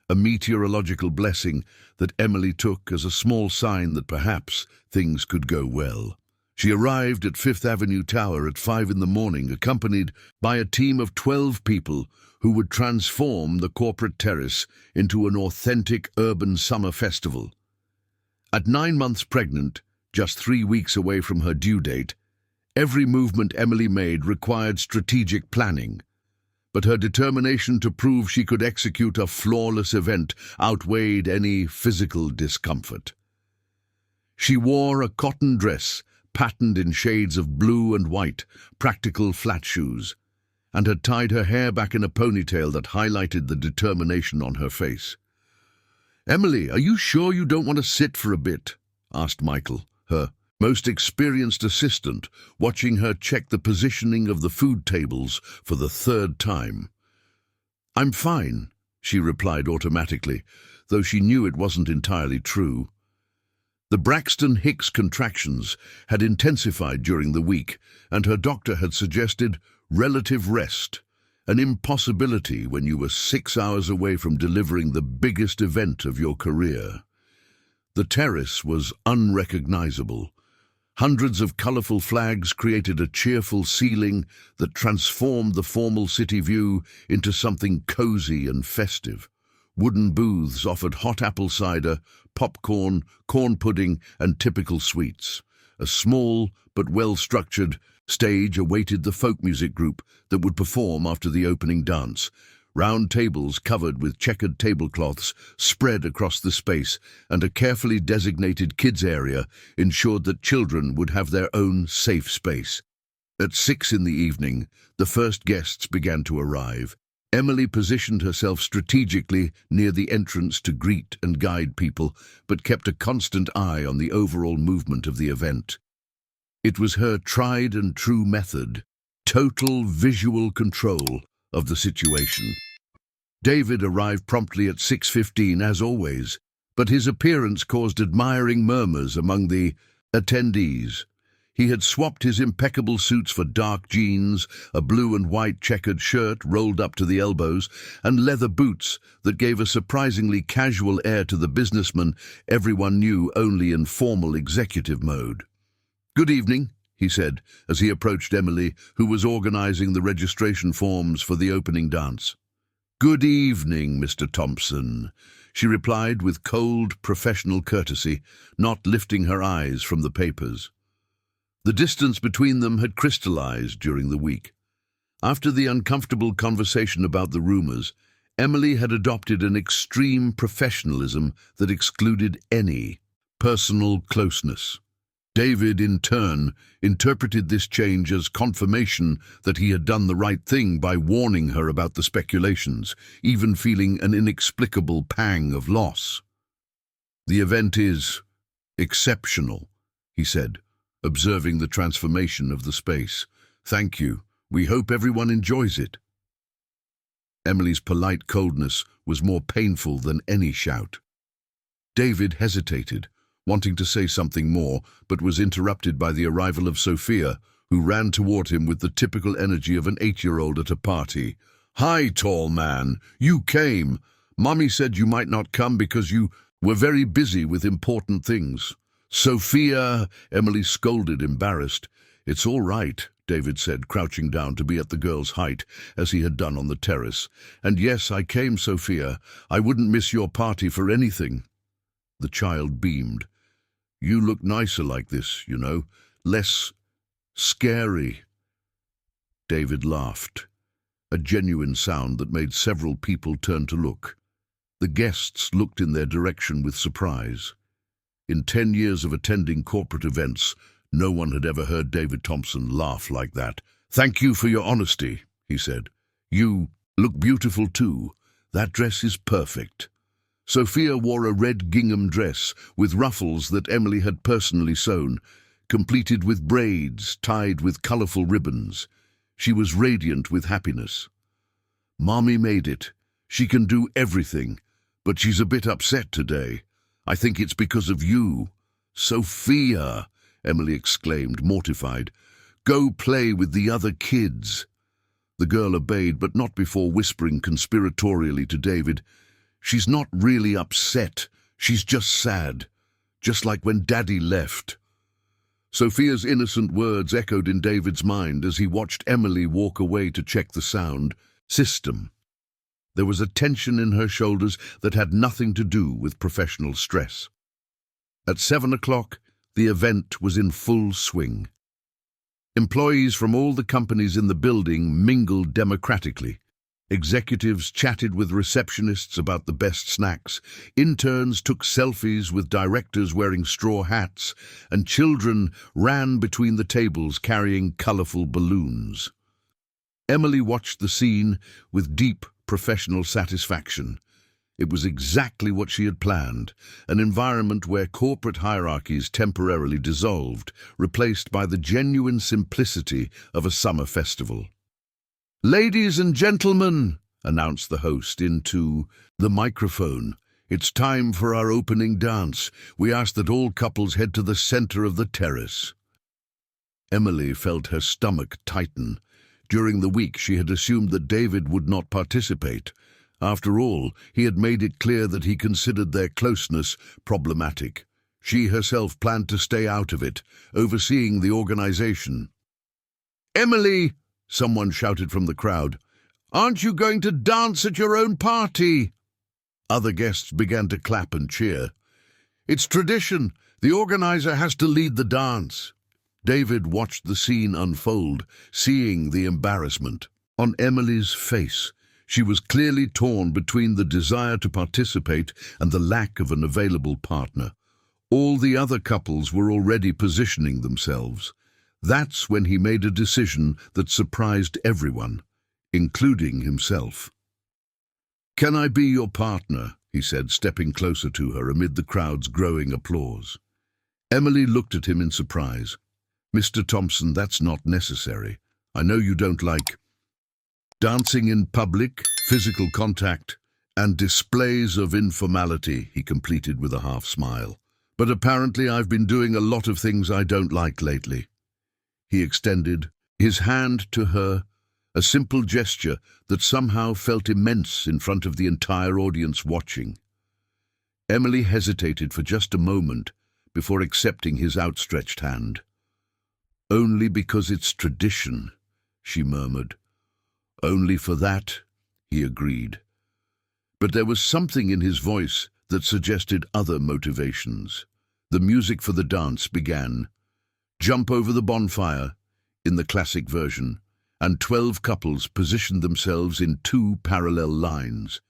a meteorological blessing that Emily took as a small sign that perhaps things could go well. She arrived at Fifth Avenue Tower at 5 in the morning, accompanied by a team of 12 people who would transform the corporate terrace into an authentic urban summer festival. At 9 months pregnant, just 3 weeks away from her due date, every movement Emily made required strategic planning. But her determination to prove she could execute a flawless event outweighed any physical discomfort. She wore a cotton dress patterned in shades of blue and white, practical flat shoes, and had tied her hair back in a ponytail that highlighted the determination on her face. "Emily, are you sure you don't want to sit for a bit?" asked Michael, her most experienced assistant, watching her check the positioning of the food tables for the 3rd time. "I'm fine," she replied automatically, though she knew it wasn't entirely true. The Braxton Hicks contractions had intensified during the week, and her doctor had suggested relative rest, an impossibility when you were 6 hours away from delivering the biggest event of your career. The terrace was unrecognizable. Hundreds of colorful flags created a cheerful ceiling that transformed the formal city view into something cozy and festive. Wooden booths offered hot apple cider, popcorn, corn pudding, and typical sweets. A small but well-structured stage awaited the folk music group that would perform after the opening dance. Round tables covered with checkered tablecloths spread across the space, and a carefully designated kids area ensured that children would have their own safe space. At 6 in the evening, the first guests began to arrive. Emily positioned herself strategically near the entrance to greet and guide people, but kept a constant eye on the overall movement of the event. It was her tried and true method, total visual control of the situation. David arrived promptly at 6:15 as always, but his appearance caused admiring murmurs among the attendees. He had swapped his impeccable suits for dark jeans, a blue and white checkered shirt rolled up to the elbows, and leather boots that gave a surprisingly casual air to the businessman everyone knew only in formal executive mode. "Good evening," he said as he approached Emily, who was organizing the registration forms for the opening dance. "Good evening, Mr. Thompson," she replied with cold, professional courtesy, not lifting her eyes from the papers. The distance between them had crystallized during the week. After the uncomfortable conversation about the rumors, Emily had adopted an extreme professionalism that excluded any personal closeness. David, in turn, interpreted this change as confirmation that he had done the right thing by warning her about the speculations, even feeling an inexplicable pang of loss. "The event is exceptional," he said, observing the transformation of the space. "Thank you. We hope everyone enjoys it." Emily's polite coldness was more painful than any shout. David hesitated, wanting to say something more, but was interrupted by the arrival of Sophia, who ran toward him with the typical energy of an 8-year-old at a party. "Hi, tall man. You came. Mommy said you might not come because you were very busy with important things." "Sophia," Emily scolded, embarrassed. "It's all right," David said, crouching down to be at the girl's height, as he had done on the terrace. "And yes, I came, Sophia. I wouldn't miss your party for anything." The child beamed. "You look nicer like this, you know, less scary." David laughed, a genuine sound that made several people turn to look. The guests looked in their direction with surprise. In 10 years of attending corporate events, no one had ever heard David Thompson laugh like that. "Thank you for your honesty," he said. "You look beautiful too. That dress is perfect." Sophia wore a red gingham dress with ruffles that Emily had personally sewn, completed with braids tied with colorful ribbons. She was radiant with happiness. "Mommy made it. She can do everything, but she's a bit upset today. I think it's because of you." "Sophia," Emily exclaimed, mortified. "Go play with the other kids." The girl obeyed, but not before whispering conspiratorially to David, "She's not really upset. She's just sad. Just like when Daddy left." Sophia's innocent words echoed in David's mind as he watched Emily walk away to check the sound system. There was a tension in her shoulders that had nothing to do with professional stress. At 7 o'clock, the event was in full swing. Employees from all the companies in the building mingled democratically. Executives chatted with receptionists about the best snacks, interns took selfies with directors wearing straw hats, and children ran between the tables carrying colorful balloons. Emily watched the scene with deep professional satisfaction. It was exactly what she had planned, an environment where corporate hierarchies temporarily dissolved, replaced by the genuine simplicity of a summer festival. "Ladies and gentlemen," announced the host into the microphone, "it's time for our opening dance. We ask that all couples head to the center of the terrace." Emily felt her stomach tighten. During the week, she had assumed that David would not participate. After all, he had made it clear that he considered their closeness problematic. She herself planned to stay out of it, overseeing the organization. "Emily!" someone shouted from the crowd. "Aren't you going to dance at your own party?" Other guests began to clap and cheer. "It's tradition. The organizer has to lead the dance." David watched the scene unfold, seeing the embarrassment on Emily's face. She was clearly torn between the desire to participate and the lack of an available partner. All the other couples were already positioning themselves. That's when he made a decision that surprised everyone, including himself. "Can I be your partner?" he said, stepping closer to her amid the crowd's growing applause. Emily looked at him in surprise. "Mr. Thompson, that's not necessary. I know you don't like dancing in public, physical contact, and displays of informality," he completed with a half smile. "But apparently I've been doing a lot of things I don't like lately." He extended his hand to her, a simple gesture that somehow felt immense in front of the entire audience watching. Emily hesitated for just a moment before accepting his outstretched hand. "Only because it's tradition," she murmured. "Only for that," he agreed. But there was something in his voice that suggested other motivations. The music for the dance began. "Jump Over the Bonfire," in the classic version, and 12 couples positioned themselves in 2 parallel lines.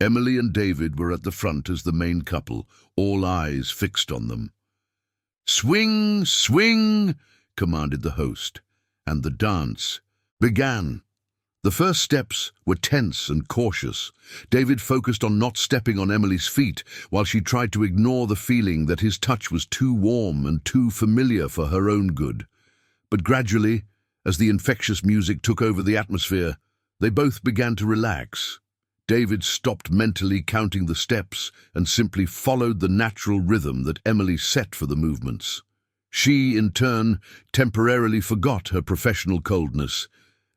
Emily and David were at the front as the main couple, all eyes fixed on them. "Swing, swing," commanded the host, and the dance began. The first steps were tense and cautious. David focused on not stepping on Emily's feet, while she tried to ignore the feeling that his touch was too warm and too familiar for her own good. But gradually, as the infectious music took over the atmosphere, they both began to relax. David stopped mentally counting the steps and simply followed the natural rhythm that Emily set for the movements. She, in turn, temporarily forgot her professional coldness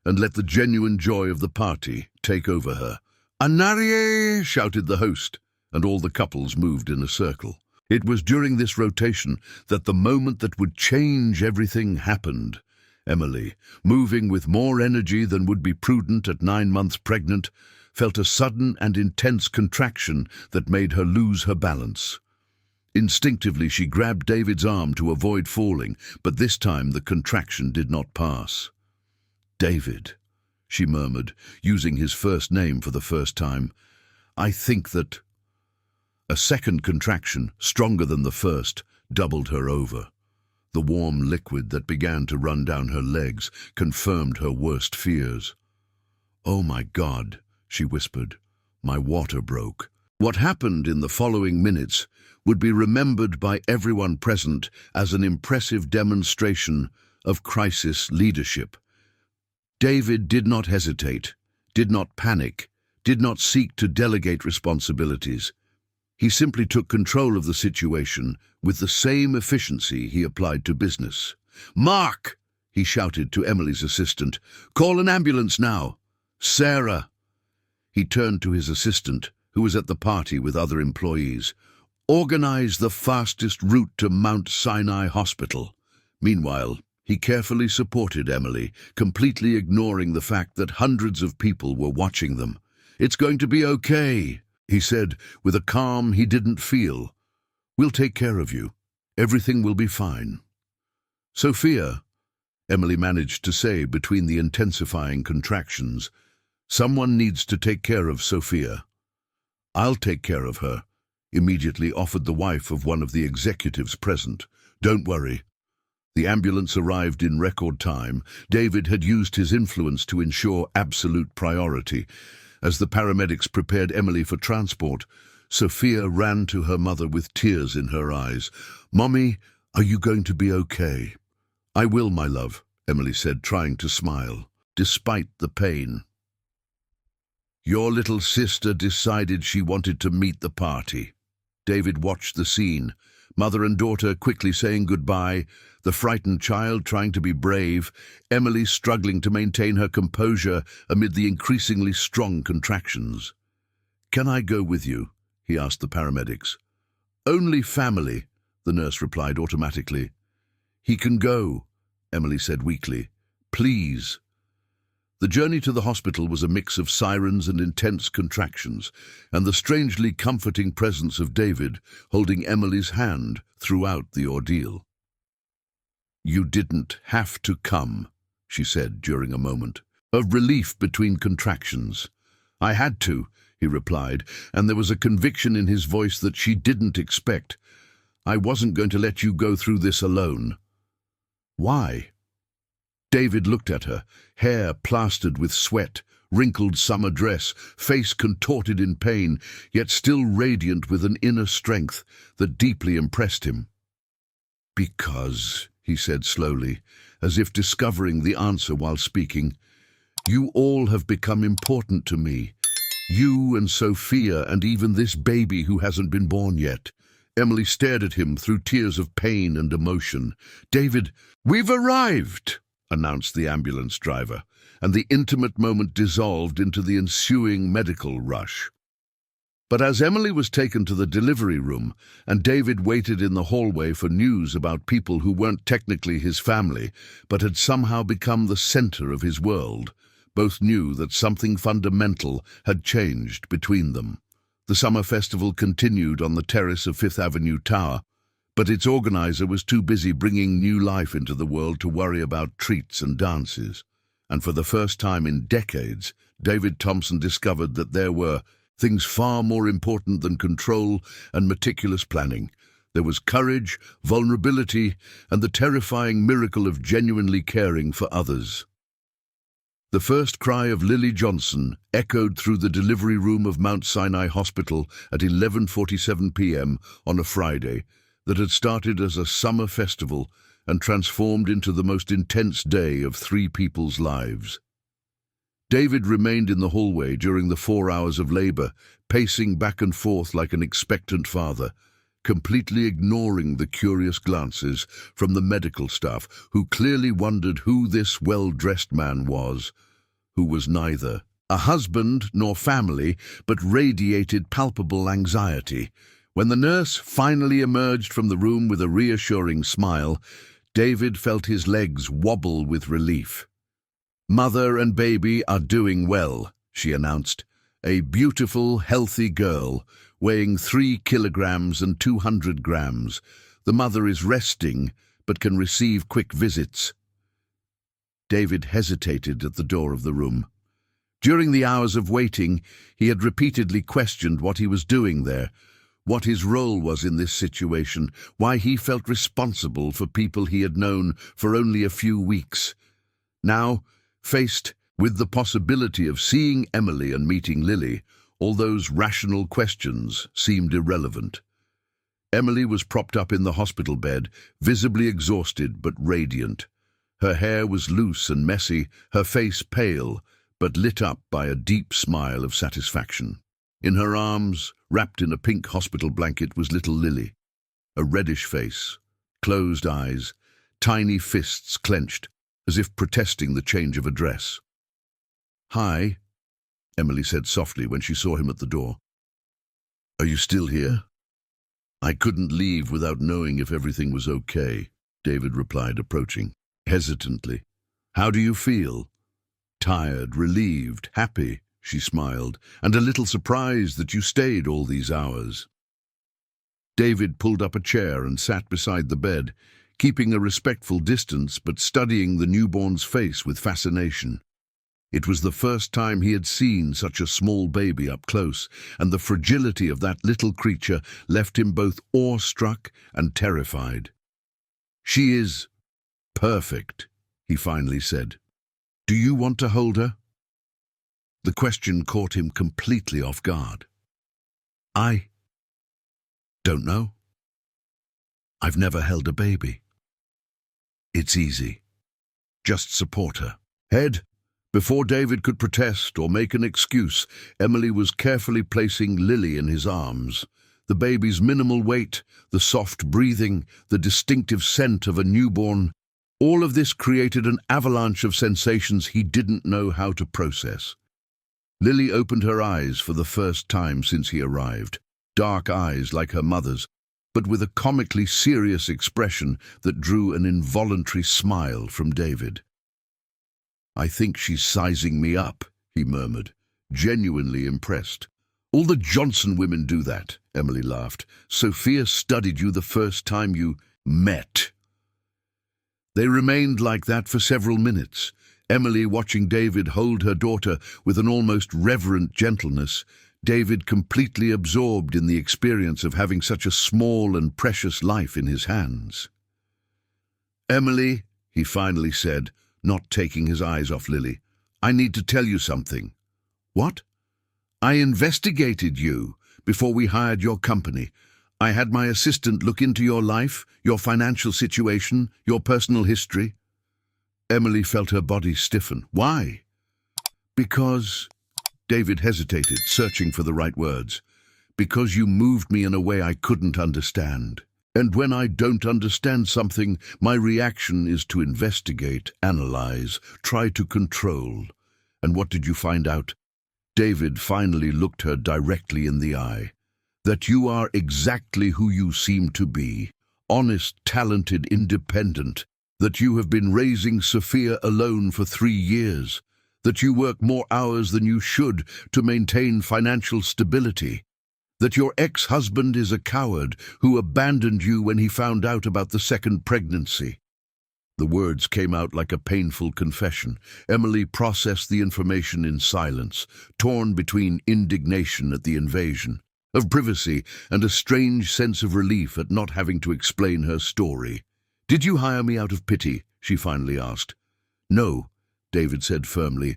and let the genuine joy of the party take over her. "Anarie!" shouted the host, and all the couples moved in a circle. It was during this rotation that the moment that would change everything happened. Emily, moving with more energy than would be prudent at 9 months pregnant, felt a sudden and intense contraction that made her lose her balance. Instinctively, she grabbed David's arm to avoid falling, but this time the contraction did not pass. "David," she murmured, using his first name for the first time. "I think that—" A second contraction, stronger than the first, doubled her over. The warm liquid that began to run down her legs confirmed her worst fears. "Oh my God," she whispered. "My water broke." What happened in the following minutes would be remembered by everyone present as an impressive demonstration of crisis leadership. David did not hesitate, did not panic, did not seek to delegate responsibilities. He simply took control of the situation with the same efficiency he applied to business. "Mark!" he shouted to Emily's assistant. "Call an ambulance now." "Sarah!" He turned to his assistant, who was at the party with other employees. "Organize the fastest route to Mount Sinai Hospital." Meanwhile, he carefully supported Emily, completely ignoring the fact that hundreds of people were watching them. "It's going to be okay," he said, with a calm he didn't feel. "We'll take care of you. Everything will be fine." "Sophia," Emily managed to say between the intensifying contractions, "someone needs to take care of Sophia." "I'll take care of her," immediately offered the wife of one of the executives present. "Don't worry." The ambulance arrived in record time. David had used his influence to ensure absolute priority. As the paramedics prepared Emily for transport, Sophia ran to her mother with tears in her eyes. "Mommy, are you going to be okay?" "I will, my love," Emily said, trying to smile, despite the pain. "Your little sister decided she wanted to meet the party." David watched the scene, mother and daughter quickly saying goodbye, the frightened child trying to be brave, Emily struggling to maintain her composure amid the increasingly strong contractions. "Can I go with you?" he asked the paramedics. "Only family," the nurse replied automatically. "He can go," Emily said weakly. "Please." The journey to the hospital was a mix of sirens and intense contractions, and the strangely comforting presence of David holding Emily's hand throughout the ordeal. "You didn't have to come," she said during a moment of relief between contractions. "I had to," he replied, and there was a conviction in his voice that she didn't expect. "I wasn't going to let you go through this alone." "Why?" David looked at her, hair plastered with sweat, wrinkled summer dress, face contorted in pain, yet still radiant with an inner strength that deeply impressed him. "Because," he said slowly, as if discovering the answer while speaking, "you all have become important to me. You and Sophia and even this baby who hasn't been born yet." Emily stared at him through tears of pain and emotion. "David, we've arrived!" announced the ambulance driver, and the intimate moment dissolved into the ensuing medical rush. But as Emily was taken to the delivery room, and David waited in the hallway for news about people who weren't technically his family, but had somehow become the center of his world, both knew that something fundamental had changed between them. The summer festival continued on the terrace of Fifth Avenue Tower, but its organizer was too busy bringing new life into the world to worry about treats and dances. And for the first time in decades, David Thompson discovered that there were things far more important than control and meticulous planning. There was courage, vulnerability, and the terrifying miracle of genuinely caring for others. The first cry of Lily Johnson echoed through the delivery room of Mount Sinai Hospital at 11:47 p.m. on a Friday that had started as a summer festival and transformed into the most intense day of three people's lives. David remained in the hallway during the 4 hours of labor, pacing back and forth like an expectant father, completely ignoring the curious glances from the medical staff who clearly wondered who this well-dressed man was, who was neither a husband nor family, but radiated palpable anxiety. When the nurse finally emerged from the room with a reassuring smile, David felt his legs wobble with relief. "Mother and baby are doing well," she announced. "A beautiful, healthy girl, weighing 3 kilograms and 200 grams. The mother is resting, but can receive quick visits." David hesitated at the door of the room. During the hours of waiting, he had repeatedly questioned what he was doing there, what his role was in this situation, why he felt responsible for people he had known for only a few weeks. Now, faced with the possibility of seeing Emily and meeting Lily, all those rational questions seemed irrelevant. Emily was propped up in the hospital bed, visibly exhausted but radiant. Her hair was loose and messy, her face pale, but lit up by a deep smile of satisfaction. In her arms, wrapped in a pink hospital blanket, was little Lily. A reddish face, closed eyes, tiny fists clenched, as if protesting the change of address. "Hi," Emily said softly when she saw him at the door. "Are you still here?" "I couldn't leave without knowing if everything was okay," David replied, approaching hesitantly. "How do you feel?" "Tired, relieved, happy," she smiled, "and a little surprised that you stayed all these hours." David pulled up a chair and sat beside the bed, keeping a respectful distance but studying the newborn's face with fascination. It was the first time he had seen such a small baby up close, and the fragility of that little creature left him both awestruck and terrified. "She is perfect," he finally said. "Do you want to hold her?" The question caught him completely off guard. "I don't know. I've never held a baby." "It's easy. Just support her." Head. Before David could protest or make an excuse, Emily was carefully placing Lily in his arms. The baby's minimal weight, the soft breathing, the distinctive scent of a newborn, all of this created an avalanche of sensations he didn't know how to process. Lily opened her eyes for the first time since he arrived, dark eyes like her mother's, but with a comically serious expression that drew an involuntary smile from David. "I think she's sizing me up," he murmured, genuinely impressed. "All the Johnson women do that," Emily laughed. "Sophia studied you the first time you met." They remained like that for several minutes, Emily watching David hold her daughter with an almost reverent gentleness, David completely absorbed in the experience of having such a small and precious life in his hands. "Emily," he finally said, not taking his eyes off Lily, "I need to tell you something." "What?" "I investigated you before we hired your company. I had my assistant look into your life, your financial situation, your personal history." Emily felt her body stiffen. "Why?" "Because—" David hesitated, searching for the right words. "Because you moved me in a way I couldn't understand. And when I don't understand something, my reaction is to investigate, analyze, try to control. And what did you find out?" David finally looked her directly in the eye. "That you are exactly who you seem to be. Honest, talented, independent. That you have been raising Sophia alone for 3 years. That you work more hours than you should to maintain financial stability. That your ex-husband is a coward who abandoned you when he found out about the second pregnancy." The words came out like a painful confession. Emily processed the information in silence, torn between indignation at the invasion of privacy and a strange sense of relief at not having to explain her story. "Did you hire me out of pity?" she finally asked. "No," David said firmly.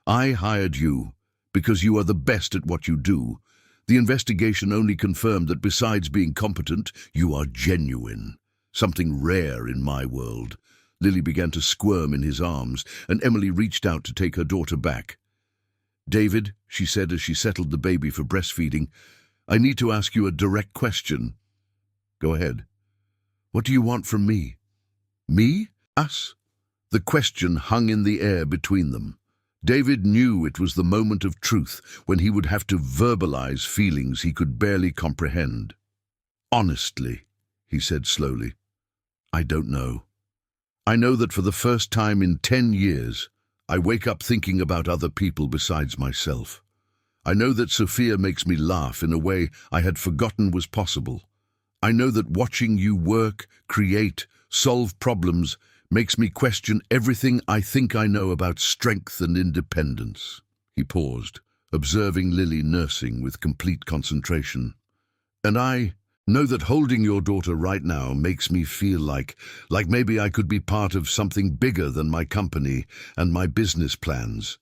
"I hired you because you are the best at what you do. The investigation only confirmed that besides being competent, you are genuine. Something rare in my world." Lily began to squirm in his arms, and Emily reached out to take her daughter back. "David," she said as she settled the baby for breastfeeding, "I need to ask you a direct question." "Go ahead." "What do you want from me?" "Me? Us?" The question hung in the air between them. David knew it was the moment of truth when he would have to verbalize feelings he could barely comprehend. "Honestly," he said slowly, "I don't know. I know that for the first time in 10 years, I wake up thinking about other people besides myself. I know that Sophia makes me laugh in a way I had forgotten was possible. I know that watching you work, create, solve problems makes me question everything I think I know about strength and independence." He paused, observing Lily nursing with complete concentration. "And I know that holding your daughter right now makes me feel like maybe I could be part of something bigger than my company and my business plans."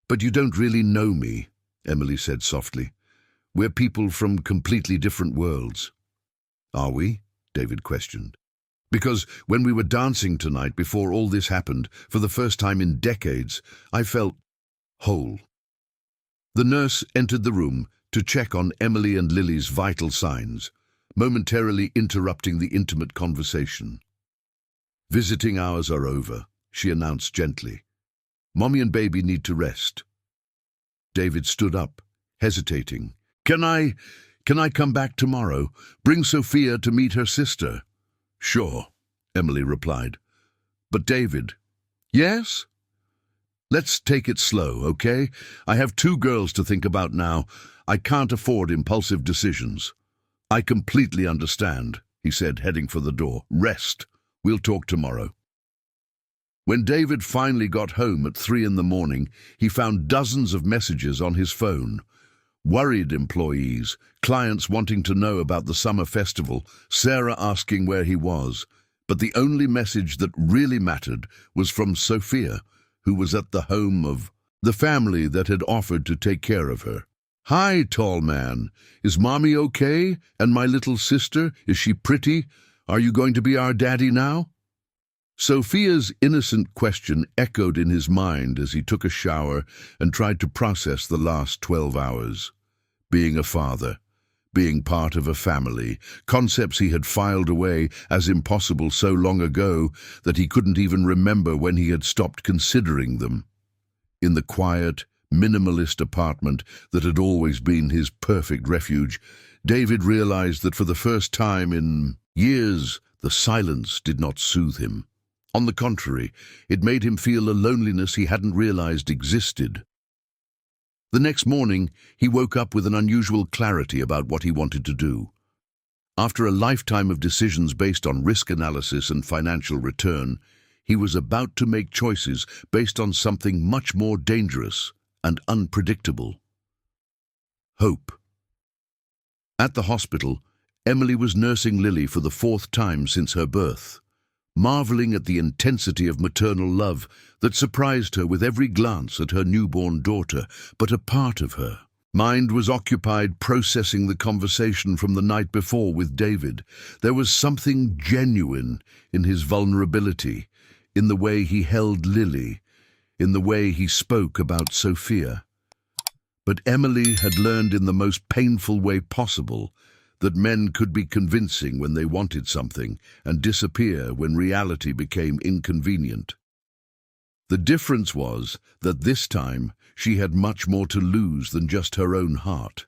"But you don't really know me," Emily said softly. "We're people from completely different worlds." "Are we?" David questioned. "Because when we were dancing tonight before all this happened, for the first time in decades, I felt whole." The nurse entered the room to check on Emily and Lily's vital signs, momentarily interrupting the intimate conversation. "Visiting hours are over," she announced gently. "Mommy and baby need to rest." David stood up, hesitating. Can I come back tomorrow? Bring Sophia to meet her sister?" "Sure," Emily replied. "But David—" "Yes?" "Let's take it slow, okay? I have 2 girls to think about now. I can't afford impulsive decisions." "I completely understand," he said, heading for the door. "Rest. We'll talk tomorrow." When David finally got home at 3 in the morning, he found dozens of messages on his phone. Worried employees, clients wanting to know about the summer festival, Sarah asking where he was. But the only message that really mattered was from Sophia, who was at the home of the family that had offered to take care of her. "Hi, tall man. Is Mommy okay? And my little sister, is she pretty? Are you going to be our daddy now?" Sophia's innocent question echoed in his mind as he took a shower and tried to process the last 12 hours. Being a father, being part of a family, concepts he had filed away as impossible so long ago that he couldn't even remember when he had stopped considering them. In the quiet, minimalist apartment that had always been his perfect refuge, David realized that for the first time in years, the silence did not soothe him. On the contrary, it made him feel a loneliness he hadn't realized existed. The next morning, he woke up with an unusual clarity about what he wanted to do. After a lifetime of decisions based on risk analysis and financial return, he was about to make choices based on something much more dangerous and unpredictable. Hope. At the hospital, Emily was nursing Lily for the 4th time since her birth, marveling at the intensity of maternal love that surprised her with every glance at her newborn daughter. But a part of her mind was occupied processing the conversation from the night before with David. There was something genuine in his vulnerability, in the way he held Lily, in the way he spoke about Sophia. But Emily had learned in the most painful way possible that men could be convincing when they wanted something and disappear when reality became inconvenient. The difference was that this time she had much more to lose than just her own heart.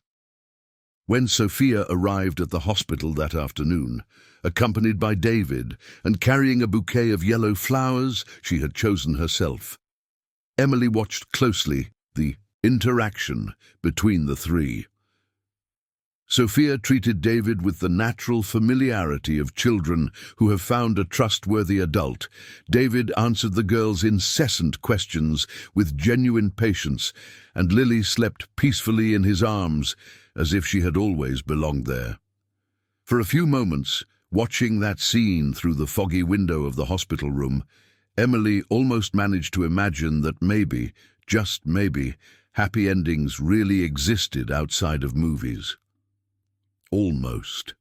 When Sophia arrived at the hospital that afternoon, accompanied by David and carrying a bouquet of yellow flowers she had chosen herself, Emily watched closely the interaction between the three. Sophia treated David with the natural familiarity of children who have found a trustworthy adult. David answered the girl's incessant questions with genuine patience, and Lily slept peacefully in his arms as if she had always belonged there. For a few moments, watching that scene through the foggy window of the hospital room, Emily almost managed to imagine that maybe, just maybe, happy endings really existed outside of movies. Almost.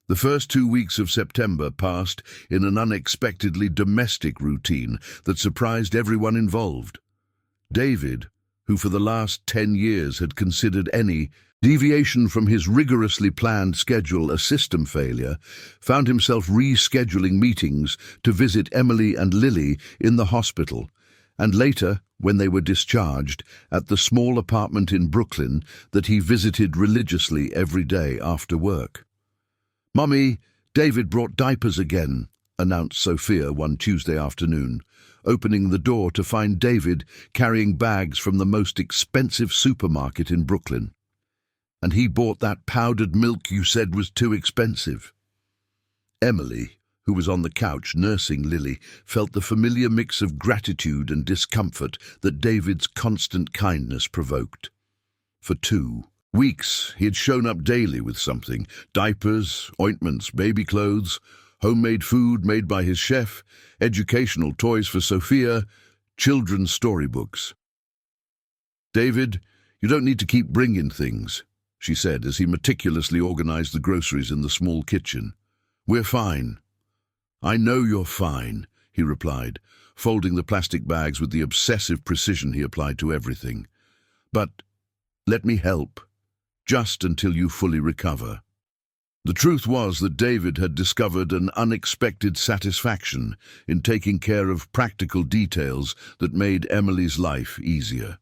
The first 2 weeks of September passed in an unexpectedly domestic routine that surprised everyone involved. David, who for the last 10 years had considered any deviation from his rigorously planned schedule a system failure, found himself rescheduling meetings to visit Emily and Lily in the hospital, and later, when they were discharged, at the small apartment in Brooklyn that he visited religiously every day after work. "Mummy, David brought diapers again," announced Sophia one Tuesday afternoon, opening the door to find David carrying bags from the most expensive supermarket in Brooklyn. "And he bought that powdered milk you said was too expensive." Emily, who was on the couch nursing Lily, felt the familiar mix of gratitude and discomfort that David's constant kindness provoked. For 2 weeks, he had shown up daily with something: diapers, ointments, baby clothes, homemade food made by his chef, educational toys for Sophia, children's storybooks. "David, you don't need to keep bringing things," she said as he meticulously organized the groceries in the small kitchen. "We're fine." "I know you're fine," he replied, folding the plastic bags with the obsessive precision he applied to everything. "But let me help, just until you fully recover." The truth was that David had discovered an unexpected satisfaction in taking care of practical details that made Emily's life easier.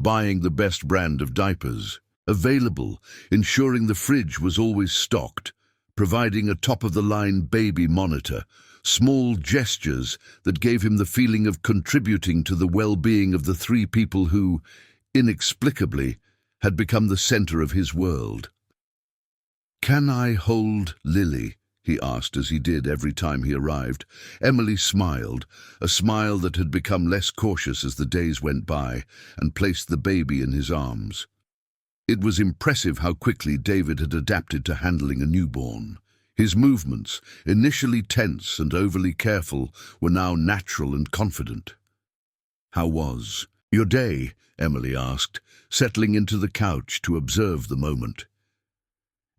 Buying the best brand of diapers available, ensuring the fridge was always stocked, providing a top-of-the-line baby monitor, small gestures that gave him the feeling of contributing to the well-being of the 3 people who, inexplicably, had become the center of his world. "Can I hold Lily?" he asked as he did every time he arrived. Emily smiled, a smile that had become less cautious as the days went by, and placed the baby in his arms. It was impressive how quickly David had adapted to handling a newborn. His movements, initially tense and overly careful, were now natural and confident. "How was your day?" Emily asked, settling into the couch to observe the moment.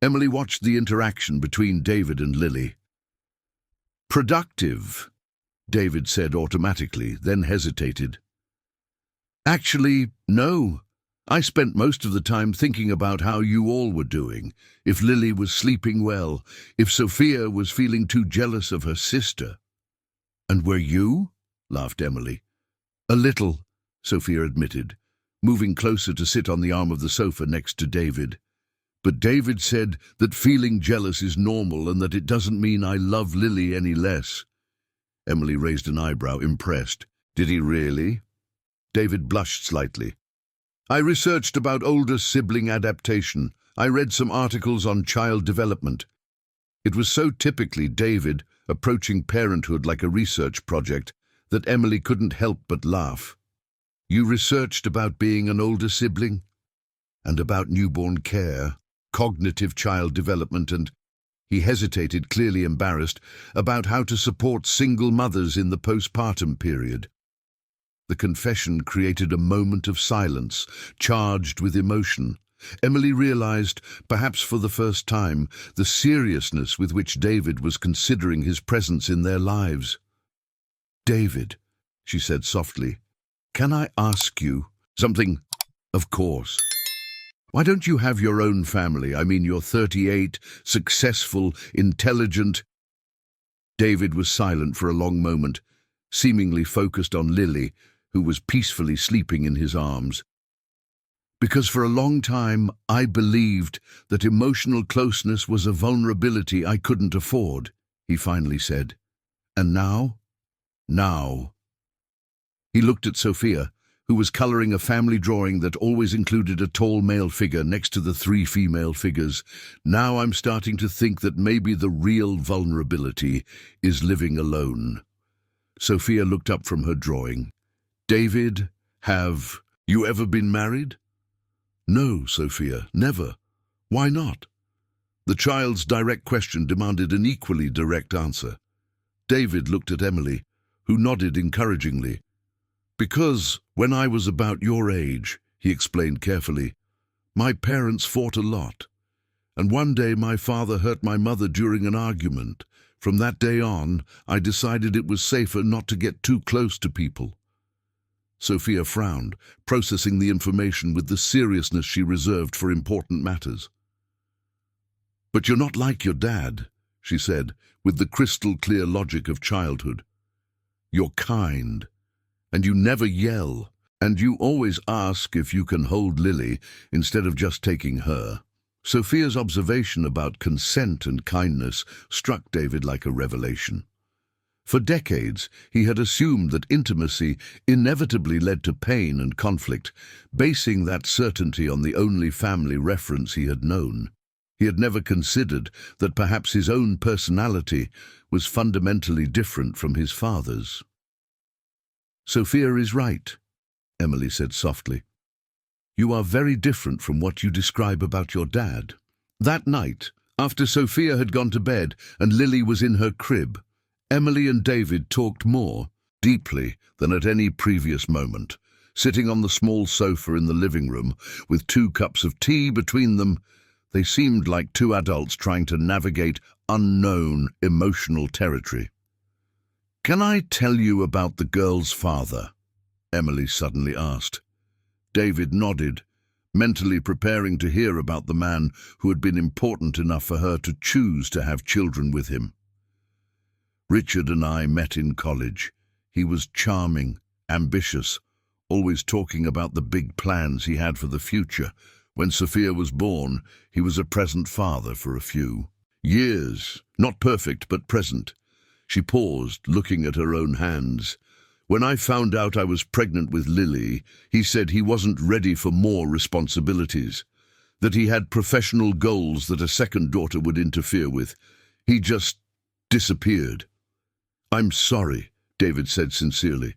Emily watched the interaction between David and Lily. "Productive," David said automatically, then hesitated. "Actually, no. I spent most of the time thinking about how you all were doing, if Lily was sleeping well, if Sophia was feeling too jealous of her sister." "And were you?" laughed Emily. "A little," Sophia admitted, moving closer to sit on the arm of the sofa next to David. But David said that feeling jealous is normal and that it doesn't mean I love Lily any less. Emily raised an eyebrow, impressed. Did he really? David blushed slightly. I researched about older sibling adaptation. I read some articles on child development. It was so typically David, approaching parenthood like a research project, that Emily couldn't help but laugh. You researched about being an older sibling? And about newborn care, cognitive child development, and, he hesitated, clearly embarrassed, about how to support single mothers in the postpartum period. The confession created a moment of silence, charged with emotion. Emily realized, perhaps for the first time, the seriousness with which David was considering his presence in their lives. David, she said softly, can I ask you something? Of course. Why don't you have your own family? I mean, you're 38, successful, intelligent. David was silent for a long moment, seemingly focused on Lily, who was peacefully sleeping in his arms. Because for a long time I believed that emotional closeness was a vulnerability I couldn't afford, he finally said. And now? Now. He looked at Sophia, who was colouring a family drawing that always included a tall male figure next to the 3 female figures. Now I'm starting to think that maybe the real vulnerability is living alone. Sophia looked up from her drawing. David, have you ever been married? No, Sophia, never. Why not? The child's direct question demanded an equally direct answer. David looked at Emily, who nodded encouragingly. Because when I was about your age, he explained carefully, my parents fought a lot. And one day my father hurt my mother during an argument. From that day on, I decided it was safer not to get too close to people. Sophia frowned, processing the information with the seriousness she reserved for important matters. But you're not like your dad, she said, with the crystal-clear logic of childhood. You're kind. And you never yell, and you always ask if you can hold Lily instead of just taking her. Sophia's observation about consent and kindness struck David like a revelation. For decades, he had assumed that intimacy inevitably led to pain and conflict, basing that certainty on the only family reference he had known. He had never considered that perhaps his own personality was fundamentally different from his father's. Sophia is right, Emily said softly. You are very different from what you describe about your dad. That night, after Sophia had gone to bed and Lily was in her crib, Emily and David talked more, deeply, than at any previous moment. Sitting on the small sofa in the living room, with 2 cups of tea between them, they seemed like 2 adults trying to navigate unknown, emotional territory. Can I tell you about the girl's father? Emily suddenly asked. David nodded, mentally preparing to hear about the man who had been important enough for her to choose to have children with him. Richard and I met in college. He was charming, ambitious, always talking about the big plans he had for the future. When Sophia was born, he was a present father for a few years, not perfect but present. She paused, looking at her own hands. When I found out I was pregnant with Lily, he said he wasn't ready for more responsibilities, that he had professional goals that a second daughter would interfere with. He just disappeared. I'm sorry, David said sincerely.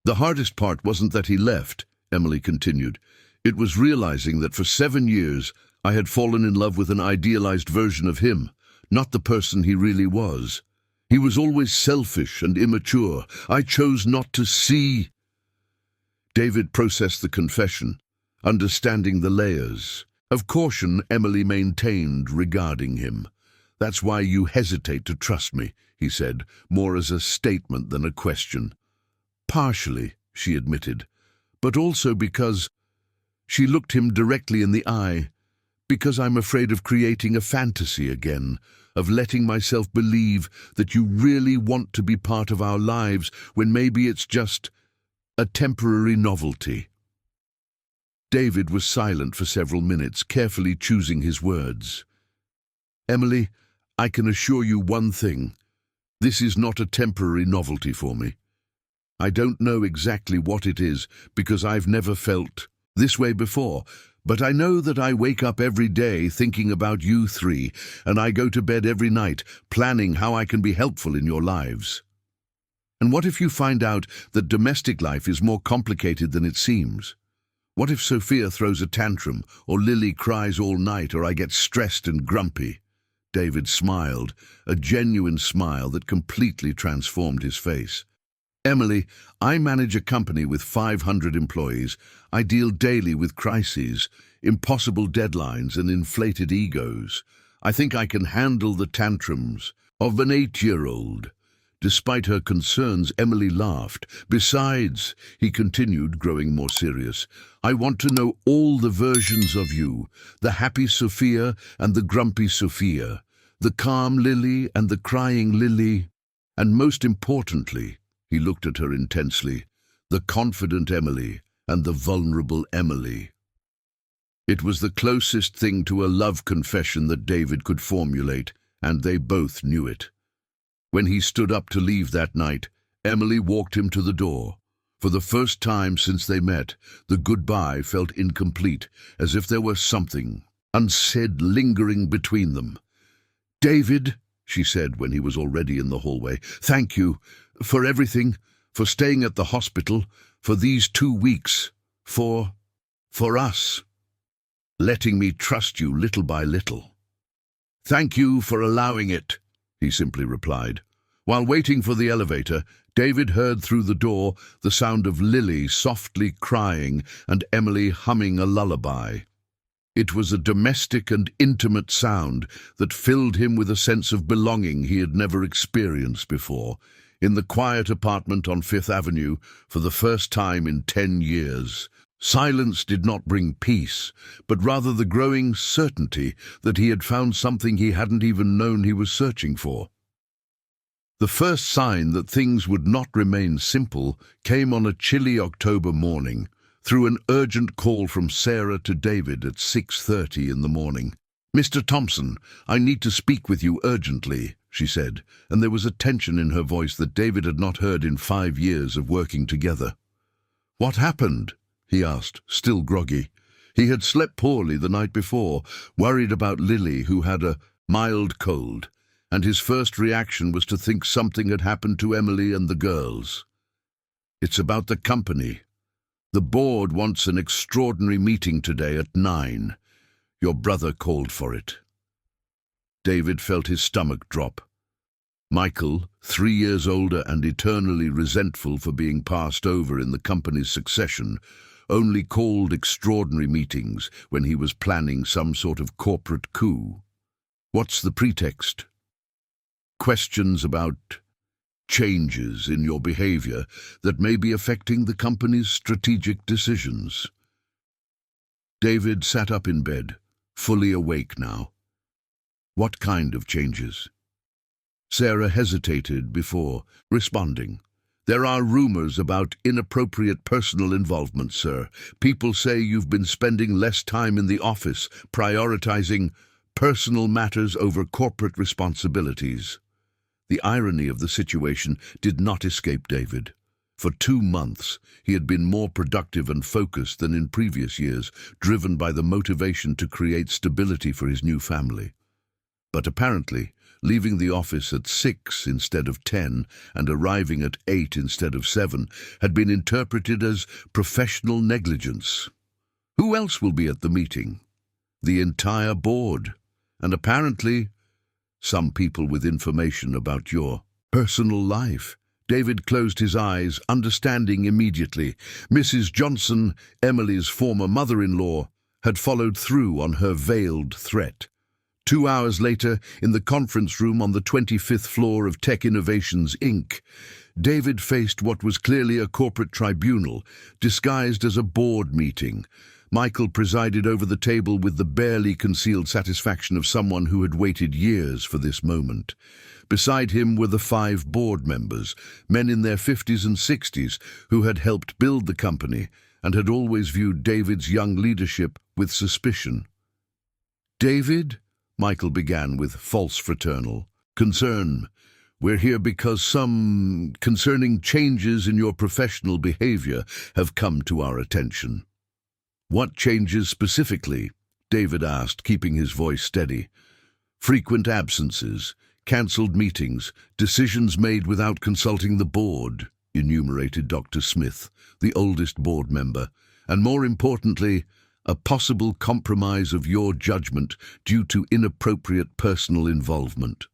The hardest part wasn't that he left, Emily continued. It was realizing that for 7 years I had fallen in love with an idealized version of him, not the person he really was. He was always selfish and immature. I chose not to see. David processed the confession, understanding the layers of caution Emily maintained regarding him. That's why you hesitate to trust me, he said, more as a statement than a question. Partially, she admitted, but also because she looked him directly in the eye, because I'm afraid of creating a fantasy again, of letting myself believe that you really want to be part of our lives when maybe it's just a temporary novelty. David was silent for several minutes, carefully choosing his words. Emily, I can assure you one thing. This is not a temporary novelty for me. I don't know exactly what it is, because I've never felt this way before, but I know that I wake up every day thinking about you three, and I go to bed every night planning how I can be helpful in your lives. And what if you find out that domestic life is more complicated than it seems? What if Sophia throws a tantrum, or Lily cries all night, or I get stressed and grumpy? David smiled, a genuine smile that completely transformed his face. Emily, I manage a company with 500 employees. I deal daily with crises, impossible deadlines, and inflated egos. I think I can handle the tantrums of an 8-year-old. Despite her concerns, Emily laughed. Besides, he continued, growing more serious, I want to know all the versions of you, the happy Sophia and the grumpy Sophia, the calm Lily and the crying Lily, and most importantly, he looked at her intensely, the confident Emily and the vulnerable Emily. It was the closest thing to a love confession that David could formulate, and they both knew it. When he stood up to leave that night, Emily walked him to the door. For the first time since they met, the goodbye felt incomplete, as if there was something unsaid lingering between them. David, she said when he was already in the hallway, thank you for everything, for staying at the hospital, for these 2 weeks, for us, letting me trust you little by little. Thank you for allowing it, he simply replied. While waiting for the elevator, David heard through the door the sound of Lily softly crying and Emily humming a lullaby. It was a domestic and intimate sound that filled him with a sense of belonging he had never experienced before. In the quiet apartment on Fifth Avenue, for the first time in 10 years, silence did not bring peace, but rather the growing certainty that he had found something he hadn't even known he was searching for. The first sign that things would not remain simple came on a chilly October morning, through an urgent call from Sarah to David at 6:30 in the morning. Mr. Thompson, I need to speak with you urgently, she said, and there was a tension in her voice that David had not heard in 5 years of working together. What happened? He asked, still groggy. He had slept poorly the night before, worried about Lily, who had a mild cold, and his first reaction was to think something had happened to Emily and the girls. It's about the company. The board wants an extraordinary meeting today at 9. Your brother called for it. David felt his stomach drop. Michael, 3 years older and eternally resentful for being passed over in the company's succession, only called extraordinary meetings when he was planning some sort of corporate coup. What's the pretext? Questions about changes in your behavior that may be affecting the company's strategic decisions. David sat up in bed, fully awake now. What kind of changes? Sarah hesitated before responding. There are rumors about inappropriate personal involvement, sir. People say you've been spending less time in the office, prioritizing personal matters over corporate responsibilities. The irony of the situation did not escape David. For 2 months, he had been more productive and focused than in previous years, driven by the motivation to create stability for his new family. But apparently, leaving the office at 6 instead of 10 and arriving at 8 instead of 7 had been interpreted as professional negligence. Who else will be at the meeting? The entire board, and apparently some people with information about your personal life. David closed his eyes, understanding immediately. Mrs. Johnson, Emily's former mother-in-law, had followed through on her veiled threat. 2 hours later, in the conference room on the 25th floor of Tech Innovations, Inc., David faced what was clearly a corporate tribunal, disguised as a board meeting. Michael presided over the table with the barely concealed satisfaction of someone who had waited years for this moment. Beside him were the 5 board members, men in their 50s and 60s, who had helped build the company and had always viewed David's young leadership with suspicion. "David," Michael began with false fraternal concern, "we're here because some concerning changes in your professional behavior have come to our attention." "What changes specifically?" David asked, keeping his voice steady. "Frequent absences, cancelled meetings, decisions made without consulting the board," enumerated Dr. Smith, the oldest board member, "and more importantly, a possible compromise of your judgment due to inappropriate personal involvement."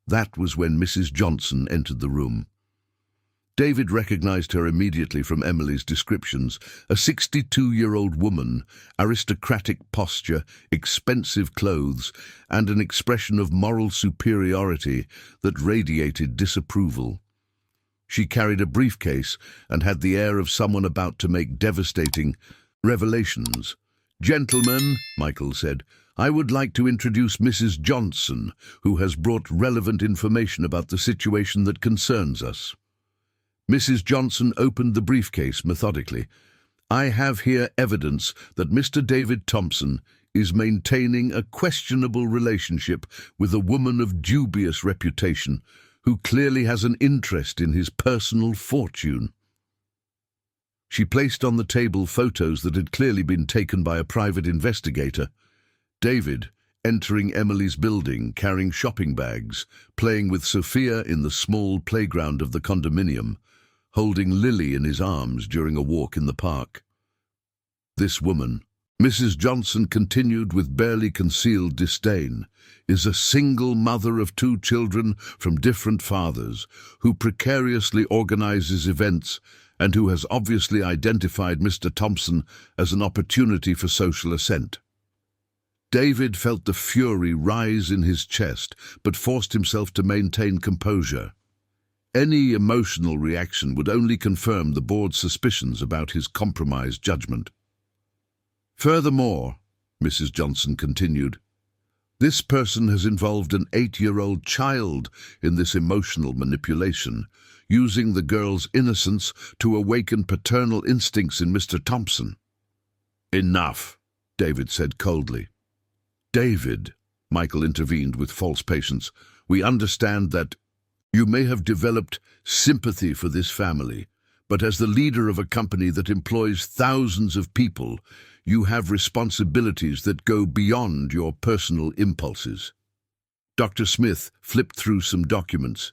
That was when Mrs. Johnson entered the room. David recognized her immediately from Emily's descriptions, a 62-year-old woman, aristocratic posture, expensive clothes, and an expression of moral superiority that radiated disapproval. She carried a briefcase and had the air of someone about to make devastating revelations. "Gentlemen," Michael said, "I would like to introduce Mrs. Johnson, who has brought relevant information about the situation that concerns us." Mrs. Johnson opened the briefcase methodically. "I have here evidence that Mr. David Thompson is maintaining a questionable relationship with a woman of dubious reputation who clearly has an interest in his personal fortune." She placed on the table photos that had clearly been taken by a private investigator. David, entering Emily's building carrying shopping bags, playing with Sophia in the small playground of the condominium, holding Lily in his arms during a walk in the park. "This woman," Mrs. Johnson continued with barely concealed disdain, "is a single mother of 2 children from different fathers, who precariously organizes events and who has obviously identified Mr. Thompson as an opportunity for social ascent." David felt the fury rise in his chest, but forced himself to maintain composure. Any emotional reaction would only confirm the board's suspicions about his compromised judgment. "Furthermore," Mrs. Johnson continued, "this person has involved an 8-year-old child in this emotional manipulation, using the girl's innocence to awaken paternal instincts in Mr. Thompson." "Enough," David said coldly. "David," Michael intervened with false patience, "we understand that you may have developed sympathy for this family, but as the leader of a company that employs thousands of people, you have responsibilities that go beyond your personal impulses." Dr. Smith flipped through some documents.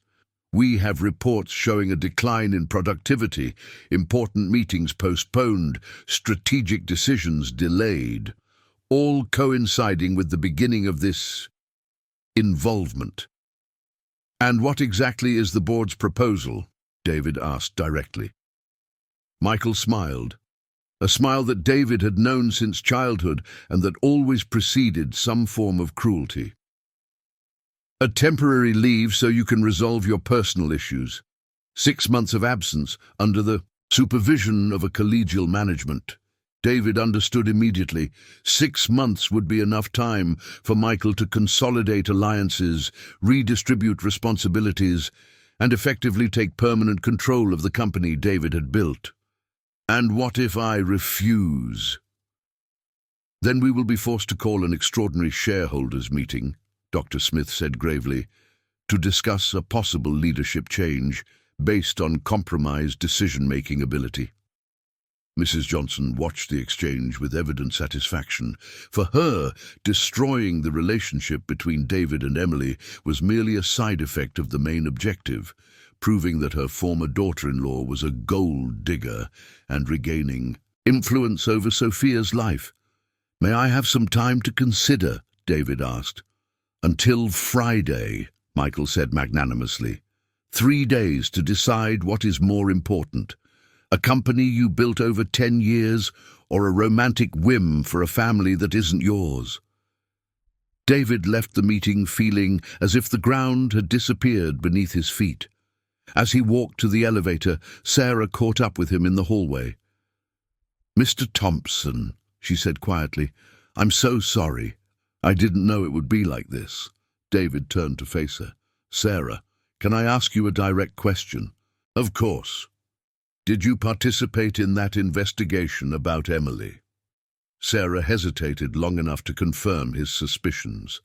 "We have reports showing a decline in productivity, important meetings postponed, strategic decisions delayed, all coinciding with the beginning of this involvement." "And what exactly is the board's proposal?" David asked directly. Michael smiled, a smile that David had known since childhood and that always preceded some form of cruelty. "A temporary leave so you can resolve your personal issues. 6 months of absence under the supervision of a collegial management." David understood immediately. 6 months would be enough time for Michael to consolidate alliances, redistribute responsibilities, and effectively take permanent control of the company David had built. "And what if I refuse?" "Then we will be forced to call an extraordinary shareholders meeting," Dr. Smith said gravely, "to discuss a possible leadership change based on compromised decision-making ability." Mrs. Johnson watched the exchange with evident satisfaction. For her, destroying the relationship between David and Emily was merely a side effect of the main objective, proving that her former daughter-in-law was a gold digger and regaining influence over Sophia's life. "May I have some time to consider?" David asked. "Until Friday," Michael said magnanimously. 3 days to decide what is more important. A company you built over 10 years, or a romantic whim for a family that isn't yours?" David left the meeting feeling as if the ground had disappeared beneath his feet. As he walked to the elevator, Sarah caught up with him in the hallway. "Mr. Thompson," she said quietly. "I'm so sorry. I didn't know it would be like this." David turned to face her. "Sarah, can I ask you a direct question?" "Of course. Did you participate in that investigation about Emily?" Sarah hesitated long enough to confirm his suspicions.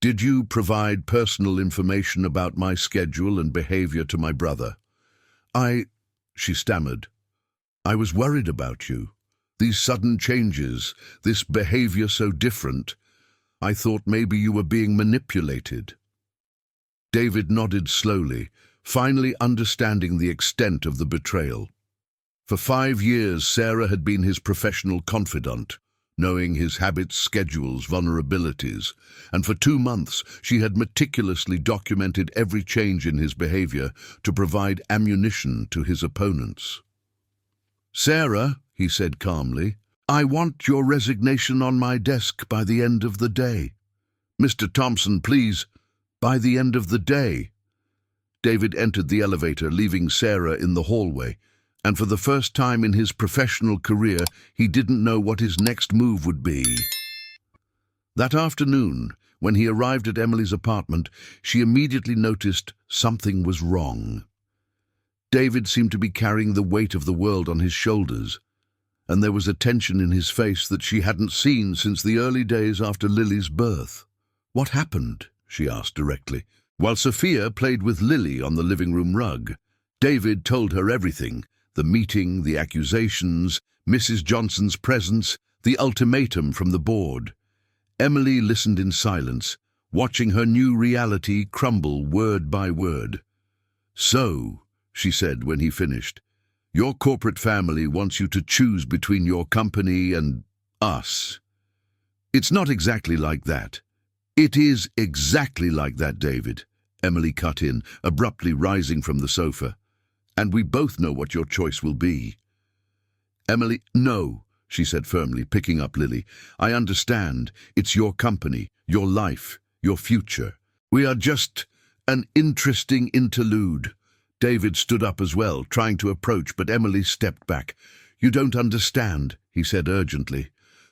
"Did you provide personal information about my schedule and behavior to my brother?" She stammered. "I was worried about you. These sudden changes, this behavior so different. I thought maybe you were being manipulated." David nodded slowly, finally understanding the extent of the betrayal. For 5 years, Sarah had been his professional confidant, knowing his habits, schedules, vulnerabilities, and for 2 months she had meticulously documented every change in his behavior to provide ammunition to his opponents. "Sarah," he said calmly, "I want your resignation on my desk by the end of the day. Mr. Thompson, please, by the end of the day." David entered the elevator, leaving Sarah in the hallway, and for the first time in his professional career, he didn't know what his next move would be. That afternoon, when he arrived at Emily's apartment, she immediately noticed something was wrong. David seemed to be carrying the weight of the world on his shoulders, and there was a tension in his face that she hadn't seen since the early days after Lily's birth. "What happened?" she asked directly. While Sophia played with Lily on the living room rug, David told her everything: the meeting, the accusations, Mrs. Johnson's presence, the ultimatum from the board. Emily listened in silence, watching her new reality crumble word by word. "So," she said when he finished, "your corporate family wants you to choose between your company and us." "It's not exactly like that." "It is exactly like that, David," Emily cut in, abruptly rising from the sofa. "And we both know what your choice will be." "Emily, no," she said firmly, picking up Lily. "I understand. It's your company, your life, your future. We are just an interesting interlude." David stood up as well, trying to approach, but Emily stepped back. "You don't understand," he said urgently.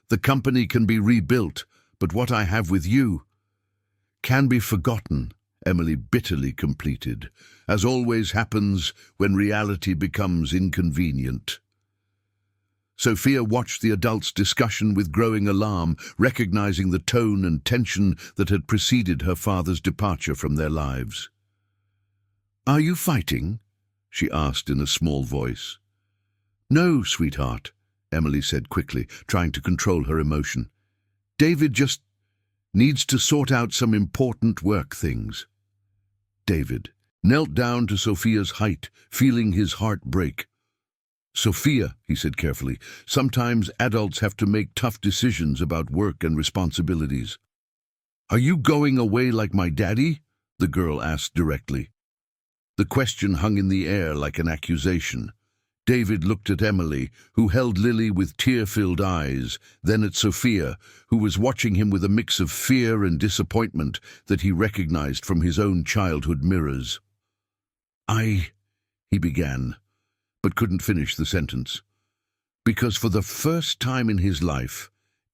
"The company can be rebuilt, but what I have with you can be forgotten," Emily bitterly completed, "as always happens when reality becomes inconvenient." Sophia watched the adults' discussion with growing alarm, recognizing the tone and tension that had preceded her father's departure from their lives. "Are you fighting?" she asked in a small voice. "No, sweetheart," Emily said quickly, trying to control her emotion. "David just needs to sort out some important work things." David knelt down to Sophia's height, feeling his heart break. "Sophia," he said carefully, "sometimes adults have to make tough decisions about work and responsibilities." "Are you going away like my daddy?" the girl asked directly. The question hung in the air like an accusation. David looked at Emily, who held Lily with tear-filled eyes, then at Sophia, who was watching him with a mix of fear and disappointment that he recognized from his own childhood mirrors. He began, but couldn't finish the sentence. Because for the first time in his life,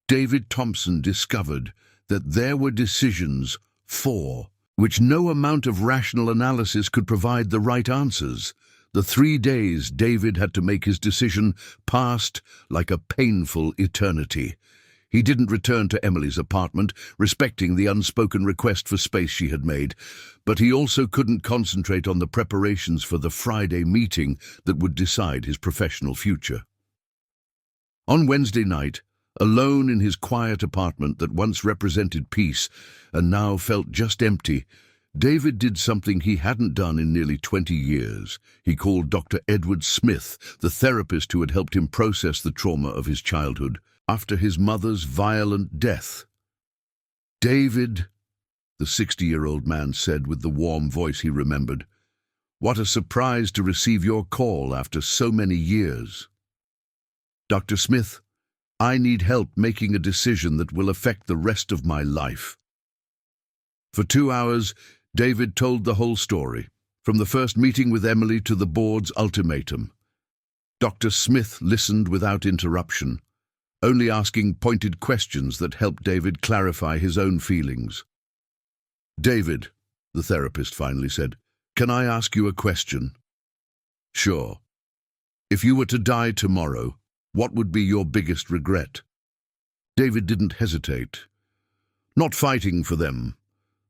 David Thompson discovered that there were decisions for which no amount of rational analysis could provide the right answers. The 3 days David had to make his decision passed like a painful eternity. He didn't return to Emily's apartment, respecting the unspoken request for space she had made, but he also couldn't concentrate on the preparations for the Friday meeting that would decide his professional future. On Wednesday night, alone in his quiet apartment that once represented peace and now felt just empty, David did something he hadn't done in nearly 20 years. He called Dr. Edward Smith, the therapist who had helped him process the trauma of his childhood after his mother's violent death. "David," the 60-year-old man said with the warm voice he remembered, "what a surprise to receive your call after so many years." "Dr. Smith, I need help making a decision that will affect the rest of my life." For 2 hours, David told the whole story, from the first meeting with Emily to the board's ultimatum. Dr. Smith listened without interruption, only asking pointed questions that helped David clarify his own feelings. "David," the therapist finally said, "can I ask you a question?" "Sure. If you were to die tomorrow, what would be your biggest regret?" David didn't hesitate. "Not fighting for them,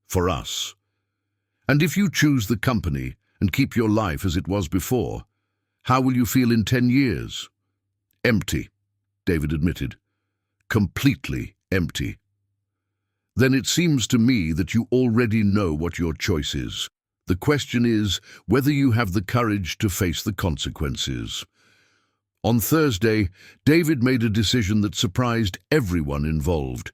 for us. And if you choose the company and keep your life as it was before, how will you feel in 10 years? "Empty," David admitted. "Completely empty." "Then it seems to me that you already know what your choice is. The question is whether you have the courage to face the consequences." On Thursday, David made a decision that surprised everyone involved.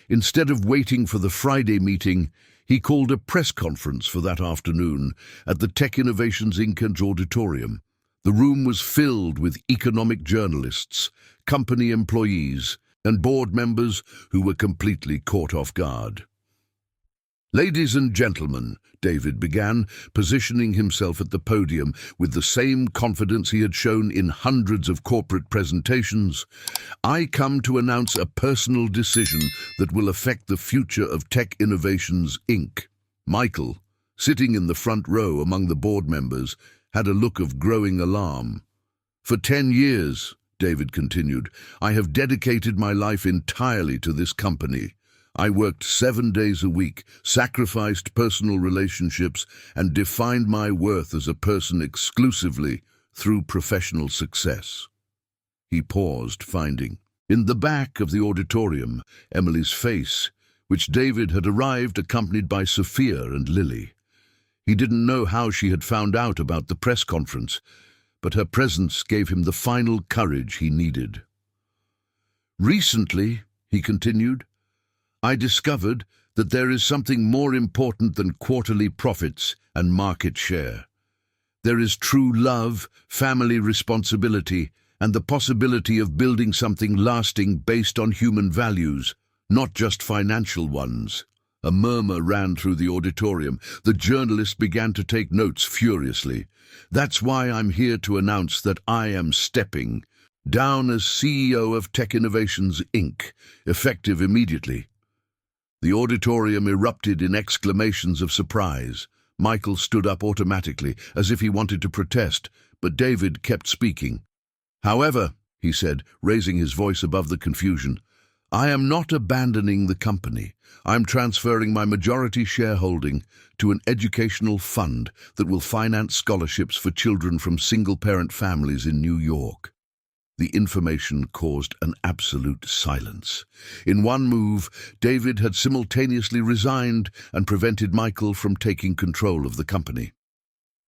Instead of waiting for the Friday meeting, he called a press conference for that afternoon at the Tech Innovations Inc. auditorium. The room was filled with economic journalists, company employees, and board members who were completely caught off guard. "Ladies and gentlemen," David began, positioning himself at the podium with the same confidence he had shown in hundreds of corporate presentations, "I come to announce a personal decision that will affect the future of Tech Innovations, Inc." Michael, sitting in the front row among the board members, had a look of growing alarm. "For 10 years, David continued, "I have dedicated my life entirely to this company. I worked 7 days a week, sacrificed personal relationships, and defined my worth as a person exclusively through professional success." He paused, finding, in the back of the auditorium, Emily's face, which David had arrived accompanied by Sophia and Lily. He didn't know how she had found out about the press conference, but her presence gave him the final courage he needed. "Recently," he continued, "I discovered that there is something more important than quarterly profits and market share. There is true love, family responsibility, and the possibility of building something lasting based on human values, not just financial ones." A murmur ran through the auditorium. The journalist began to take notes furiously. "That's why I'm here to announce that I am stepping down as CEO of Tech Innovations, Inc., effective immediately." The auditorium erupted in exclamations of surprise. Michael stood up automatically, as if he wanted to protest, but David kept speaking. "However," he said, raising his voice above the confusion, "I am not abandoning the company. I'm transferring my majority shareholding to an educational fund that will finance scholarships for children from single-parent families in New York." The information caused an absolute silence. In one move, David had simultaneously resigned and prevented Michael from taking control of the company.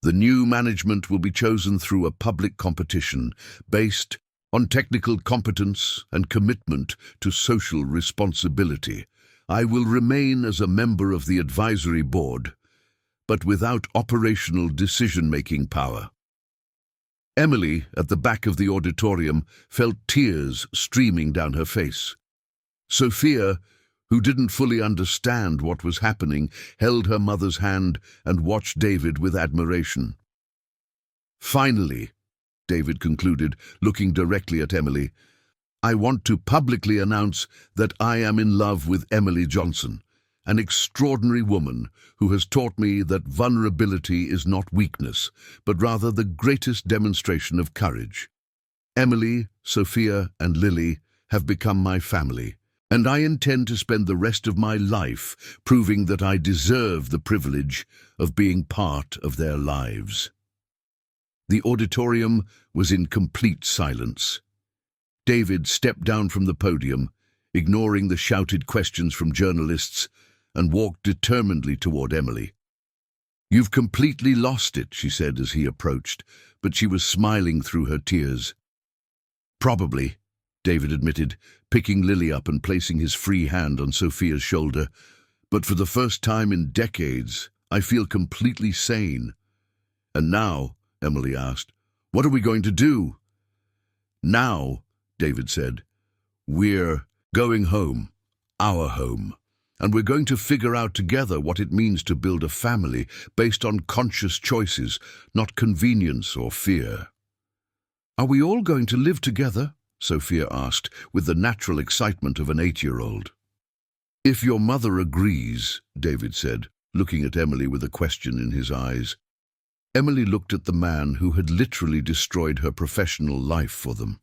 The new management will be chosen through a public competition based on technical competence and commitment to social responsibility. I will remain as a member of the advisory board, but without operational decision-making power. Emily, at the back of the auditorium, felt tears streaming down her face. Sophia, who didn't fully understand what was happening, held her mother's hand and watched David with admiration. "Finally," David concluded, looking directly at Emily, "I want to publicly announce that I am in love with Emily Johnson, an extraordinary woman who has taught me that vulnerability is not weakness, but rather the greatest demonstration of courage. Emily, Sophia, and Lily have become my family, and I intend to spend the rest of my life proving that I deserve the privilege of being part of their lives." The auditorium was in complete silence. David stepped down from the podium, ignoring the shouted questions from journalists, and walked determinedly toward Emily. "You've completely lost it," she said as he approached, but she was smiling through her tears. "Probably," David admitted, picking Lily up and placing his free hand on Sophia's shoulder. "But for the first time in decades, I feel completely sane." "And now," Emily asked, "what are we going to do?" "Now," David said, "we're going home, our home. And we're going to figure out together what it means to build a family based on conscious choices, not convenience or fear." "Are we all going to live together?" Sophia asked, with the natural excitement of an 8-year-old. "If your mother agrees," David said, looking at Emily with a question in his eyes. Emily looked at the man who had literally destroyed her professional life for them.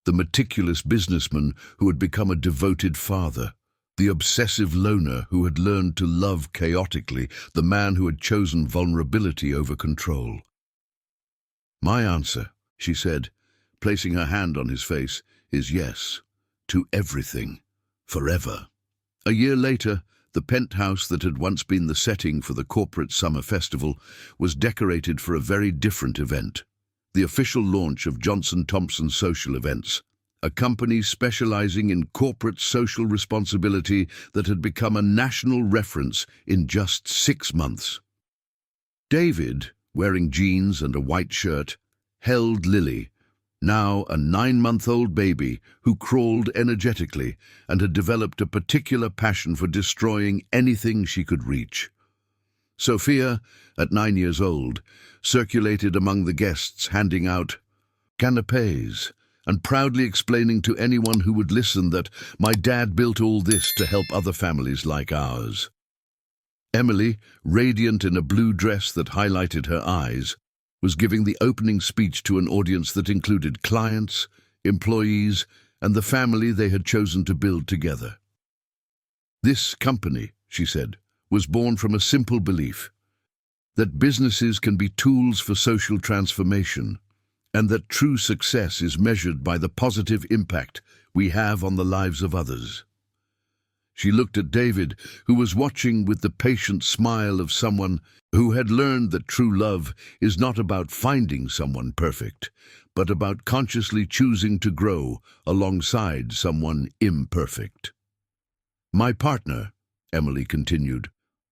The meticulous businessman who had become a devoted father. The obsessive loner who had learned to love chaotically. The man who had chosen vulnerability over control. "My answer," she said, placing her hand on his face, "is yes, to everything, forever." A year later, the penthouse that had once been the setting for the corporate summer festival was decorated for a very different event. The official launch of Johnson Thompson Social Events, a company specializing in corporate social responsibility that had become a national reference in just 6 months. David, wearing jeans and a white shirt, held Lily, now a 9-month-old baby who crawled energetically and had developed a particular passion for destroying anything she could reach. Sophia, at 9 years old, circulated among the guests, handing out canapés and proudly explaining to anyone who would listen that "my dad built all this to help other families like ours." Emily, radiant in a blue dress that highlighted her eyes, was giving the opening speech to an audience that included clients, employees, and the family they had chosen to build together. "This company," she said, "was born from a simple belief that businesses can be tools for social transformation, and that true success is measured by the positive impact we have on the lives of others." She looked at David, who was watching with the patient smile of someone who had learned that true love is not about finding someone perfect, but about consciously choosing to grow alongside someone imperfect. "My partner," Emily continued,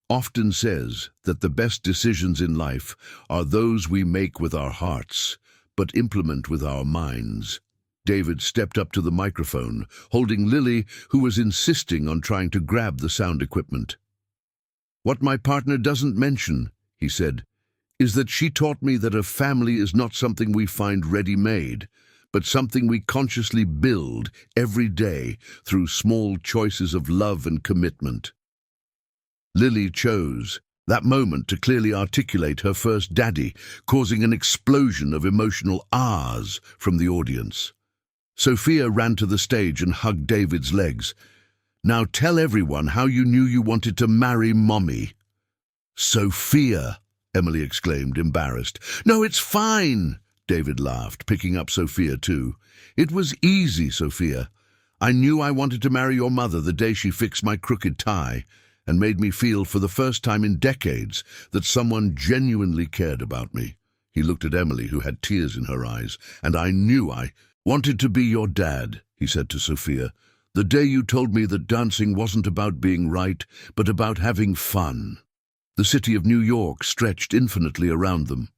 "often says that the best decisions in life are those we make with our hearts, but implement with our minds." David stepped up to the microphone, holding Lily, who was insisting on trying to grab the sound equipment. "What my partner doesn't mention," he said, "is that she taught me that a family is not something we find ready-made, but something we consciously build every day through small choices of love and commitment." Lily chose that moment to clearly articulate her first daddy, causing an explosion of emotional ahs from the audience. Sophia ran to the stage and hugged David's legs. "Now tell everyone how you knew you wanted to marry Mommy." "Sophia!" Emily exclaimed, embarrassed. "No, it's fine," David laughed, picking up Sophia too. "It was easy, Sophia. I knew I wanted to marry your mother the day she fixed my crooked tie and made me feel for the first time in decades that someone genuinely cared about me." He looked at Emily, who had tears in her eyes. "And I knew I wanted to be your dad," he said to Sophia, "the day you told me that dancing wasn't about being right, but about having fun." The city of New York stretched infinitely around them.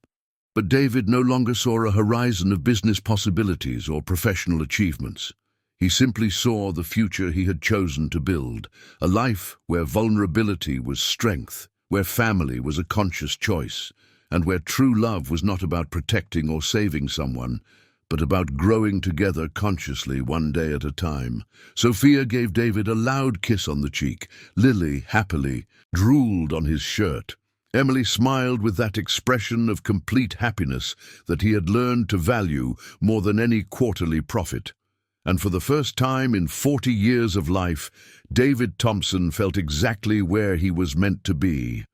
But David no longer saw a horizon of business possibilities or professional achievements. He simply saw the future he had chosen to build, a life where vulnerability was strength, where family was a conscious choice, and where true love was not about protecting or saving someone, but about growing together consciously one day at a time. Sophia gave David a loud kiss on the cheek. Lily, happily, drooled on his shirt. Emily smiled with that expression of complete happiness that he had learned to value more than any quarterly profit. And for the first time in 40 years of life, David Thompson felt exactly where he was meant to be.